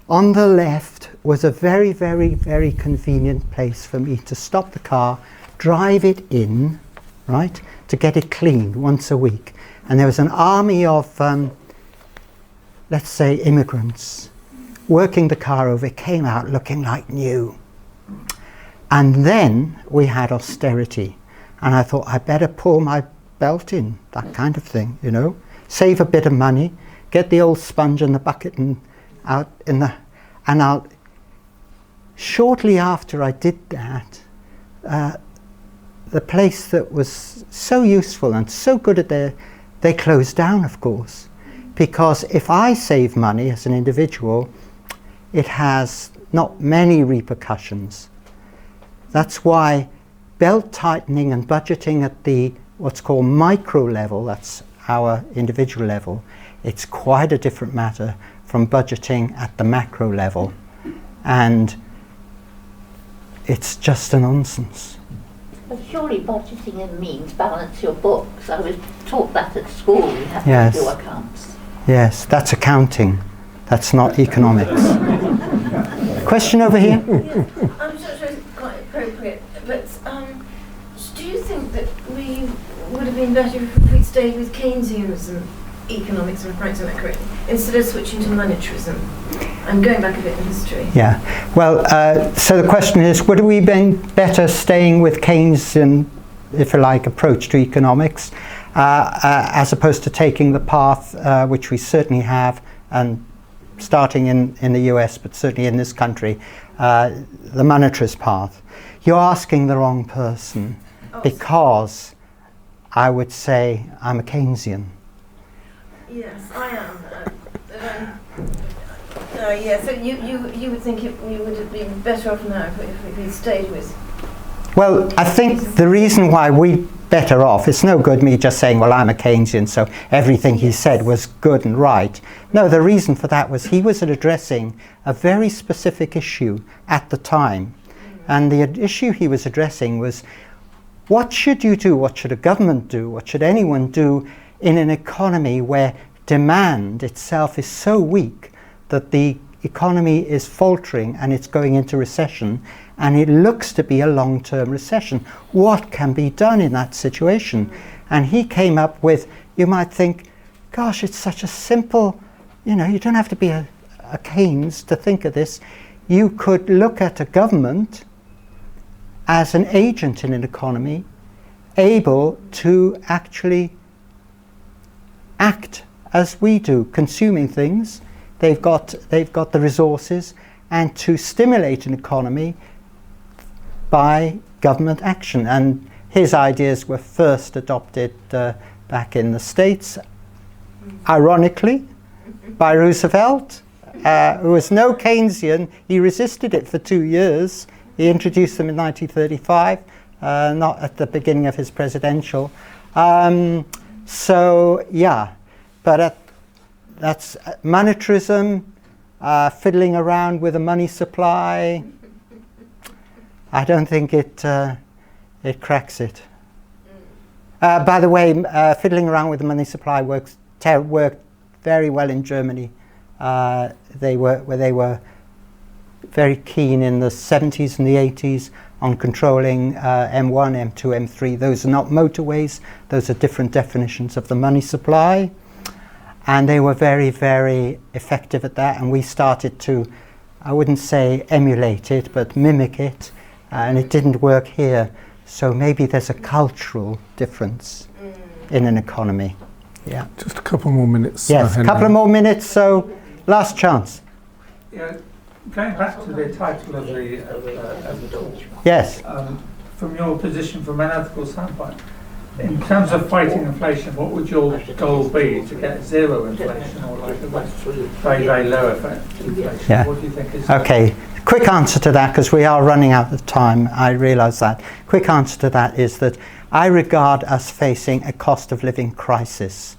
on the left was a very, very, very convenient place for me to stop the car, drive it in, right, to get it cleaned once a week. And there was an army of, let's say, immigrants working the car over. It came out looking like new. And then we had austerity. And I thought, I better pull my belt in, that kind of thing, you know. Save a bit of money, get the old sponge and the bucket and out in the, and I'll, shortly after I did that, the place that was so useful and so good at they closed down, of course. Because if I save money as an individual, it has not many repercussions. That's why belt tightening and budgeting at the what's called micro level, that's our individual level, it's quite a different matter from budgeting at the macro level. And it's just a nonsense. But surely budgeting means balance your books. I was taught that at school, we have Yes. to do accounts. Yes, that's accounting. That's not economics. Question over here? I'm not sure it's quite appropriate, but do you think that we would have been better if we'd stayed with Keynesianism, economics and pragmatic, instead of switching to monetarism? I'm going back a bit in history. Yeah. Well, so the question is, would we have been better staying with Keynesian, if you like, approach to economics, as opposed to taking the path which we certainly have, and starting in the US, but certainly in this country, the monetarist path? You're asking the wrong person, because I would say I'm a Keynesian. Yes, I am. Yeah, so you would think we would have been better off now if we stayed with... Well, I think the reason why we're better off, it's no good me just saying, well, I'm a Keynesian, so everything he said was good and right. No, the reason for that was he was addressing a very specific issue at the time. And the issue he was addressing was, what should you do, what should a government do, what should anyone do in an economy where demand itself is so weak that the economy is faltering and it's going into recession, and it looks to be a long-term recession? What can be done in that situation? And he came up with, you might think, gosh, it's such a simple, you know, you don't have to be a Keynes to think of this. You could look at a government as an agent in an economy, able to actually act as we do, consuming things. They've got the resources, and to stimulate an economy by government action. And his ideas were first adopted back in the States, ironically, by Roosevelt, who was no Keynesian. He resisted it for 2 years. He introduced them in 1935, not at the beginning of his presidential. So, yeah, but that's monetarism, fiddling around with the money supply. I don't think it cracks it. By the way, fiddling around with the money supply worked very well in Germany. They were very keen in the 70s and the 80s on controlling M1, M2, M3. Those are not motorways. Those are different definitions of the money supply. And they were very, very effective at that. And we started to, I wouldn't say emulate it, but mimic it. And it didn't work here. So maybe there's a cultural difference in an economy. Yeah. Just a couple more minutes. Yes, a couple of more minutes. So last chance. Yeah, going back to the title of the talk. Yes. From your position, from an ethical standpoint, in terms of fighting inflation, what would your goal be? To get zero inflation or like a very, very low inflation? Yeah. What do you think is... Okay, quick answer to that, because we are running out of time, I realise that. Quick answer to that is that I regard us facing a cost of living crisis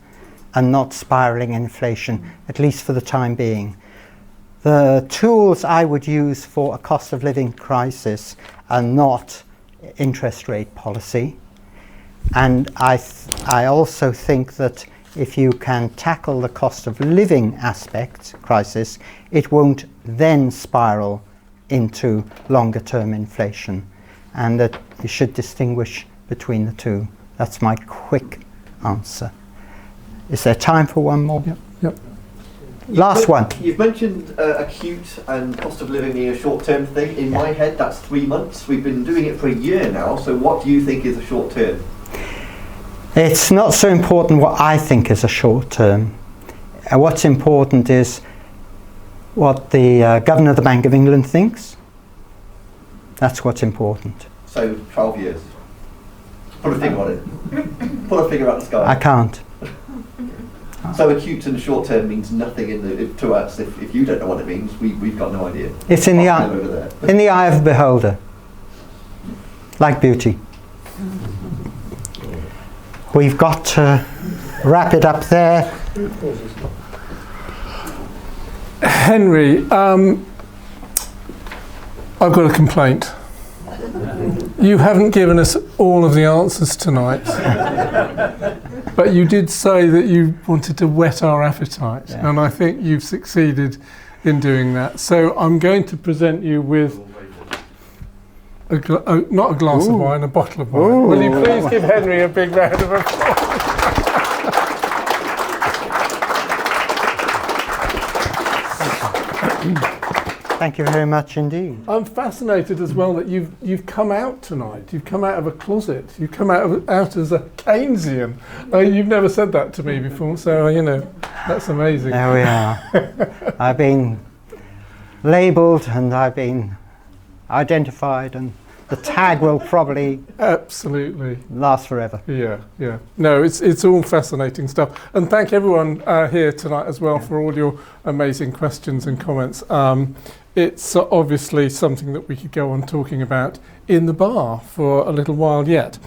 and not spiralling inflation, at least for the time being. The tools I would use for a cost of living crisis are not interest rate policy. And I also think that if you can tackle the cost of living aspect crisis, it won't then spiral into longer term inflation, and that you should distinguish between the two. That's my quick answer. Is there time for one more? Yep. Last one. You've mentioned acute and cost of living being a short-term thing. In my head, that's 3 months. We've been doing it for a year now. So what do you think is a short term? It's not so important what I think is a short term. What's important is what the Governor of the Bank of England thinks. That's what's important. So 12 years. Put a figure on it. Put a figure out the sky. I can't. So acute and short term means nothing to us. If you don't know what it means, we've got no idea. It's in the eye of the beholder, like beauty. We've got to wrap it up there. Henry, I've got a complaint. You haven't given us all of the answers tonight, but you did say that you wanted to whet our appetite, and I think you've succeeded in doing that. So I'm going to present you with not a glass of wine, a bottle of wine. Will you please give Henry a big round of applause? Thank you very much indeed. I'm fascinated as well that you've come out tonight. You've come out of a closet. You've come out as a Keynesian. You've never said that to me before, so you know that's amazing. There we are. I've been labelled and I've been identified, and the tag will probably absolutely last forever. Yeah. No, it's all fascinating stuff, and thank everyone here tonight as well for all your amazing questions and comments. It's obviously something that we could go on talking about in the bar for a little while yet.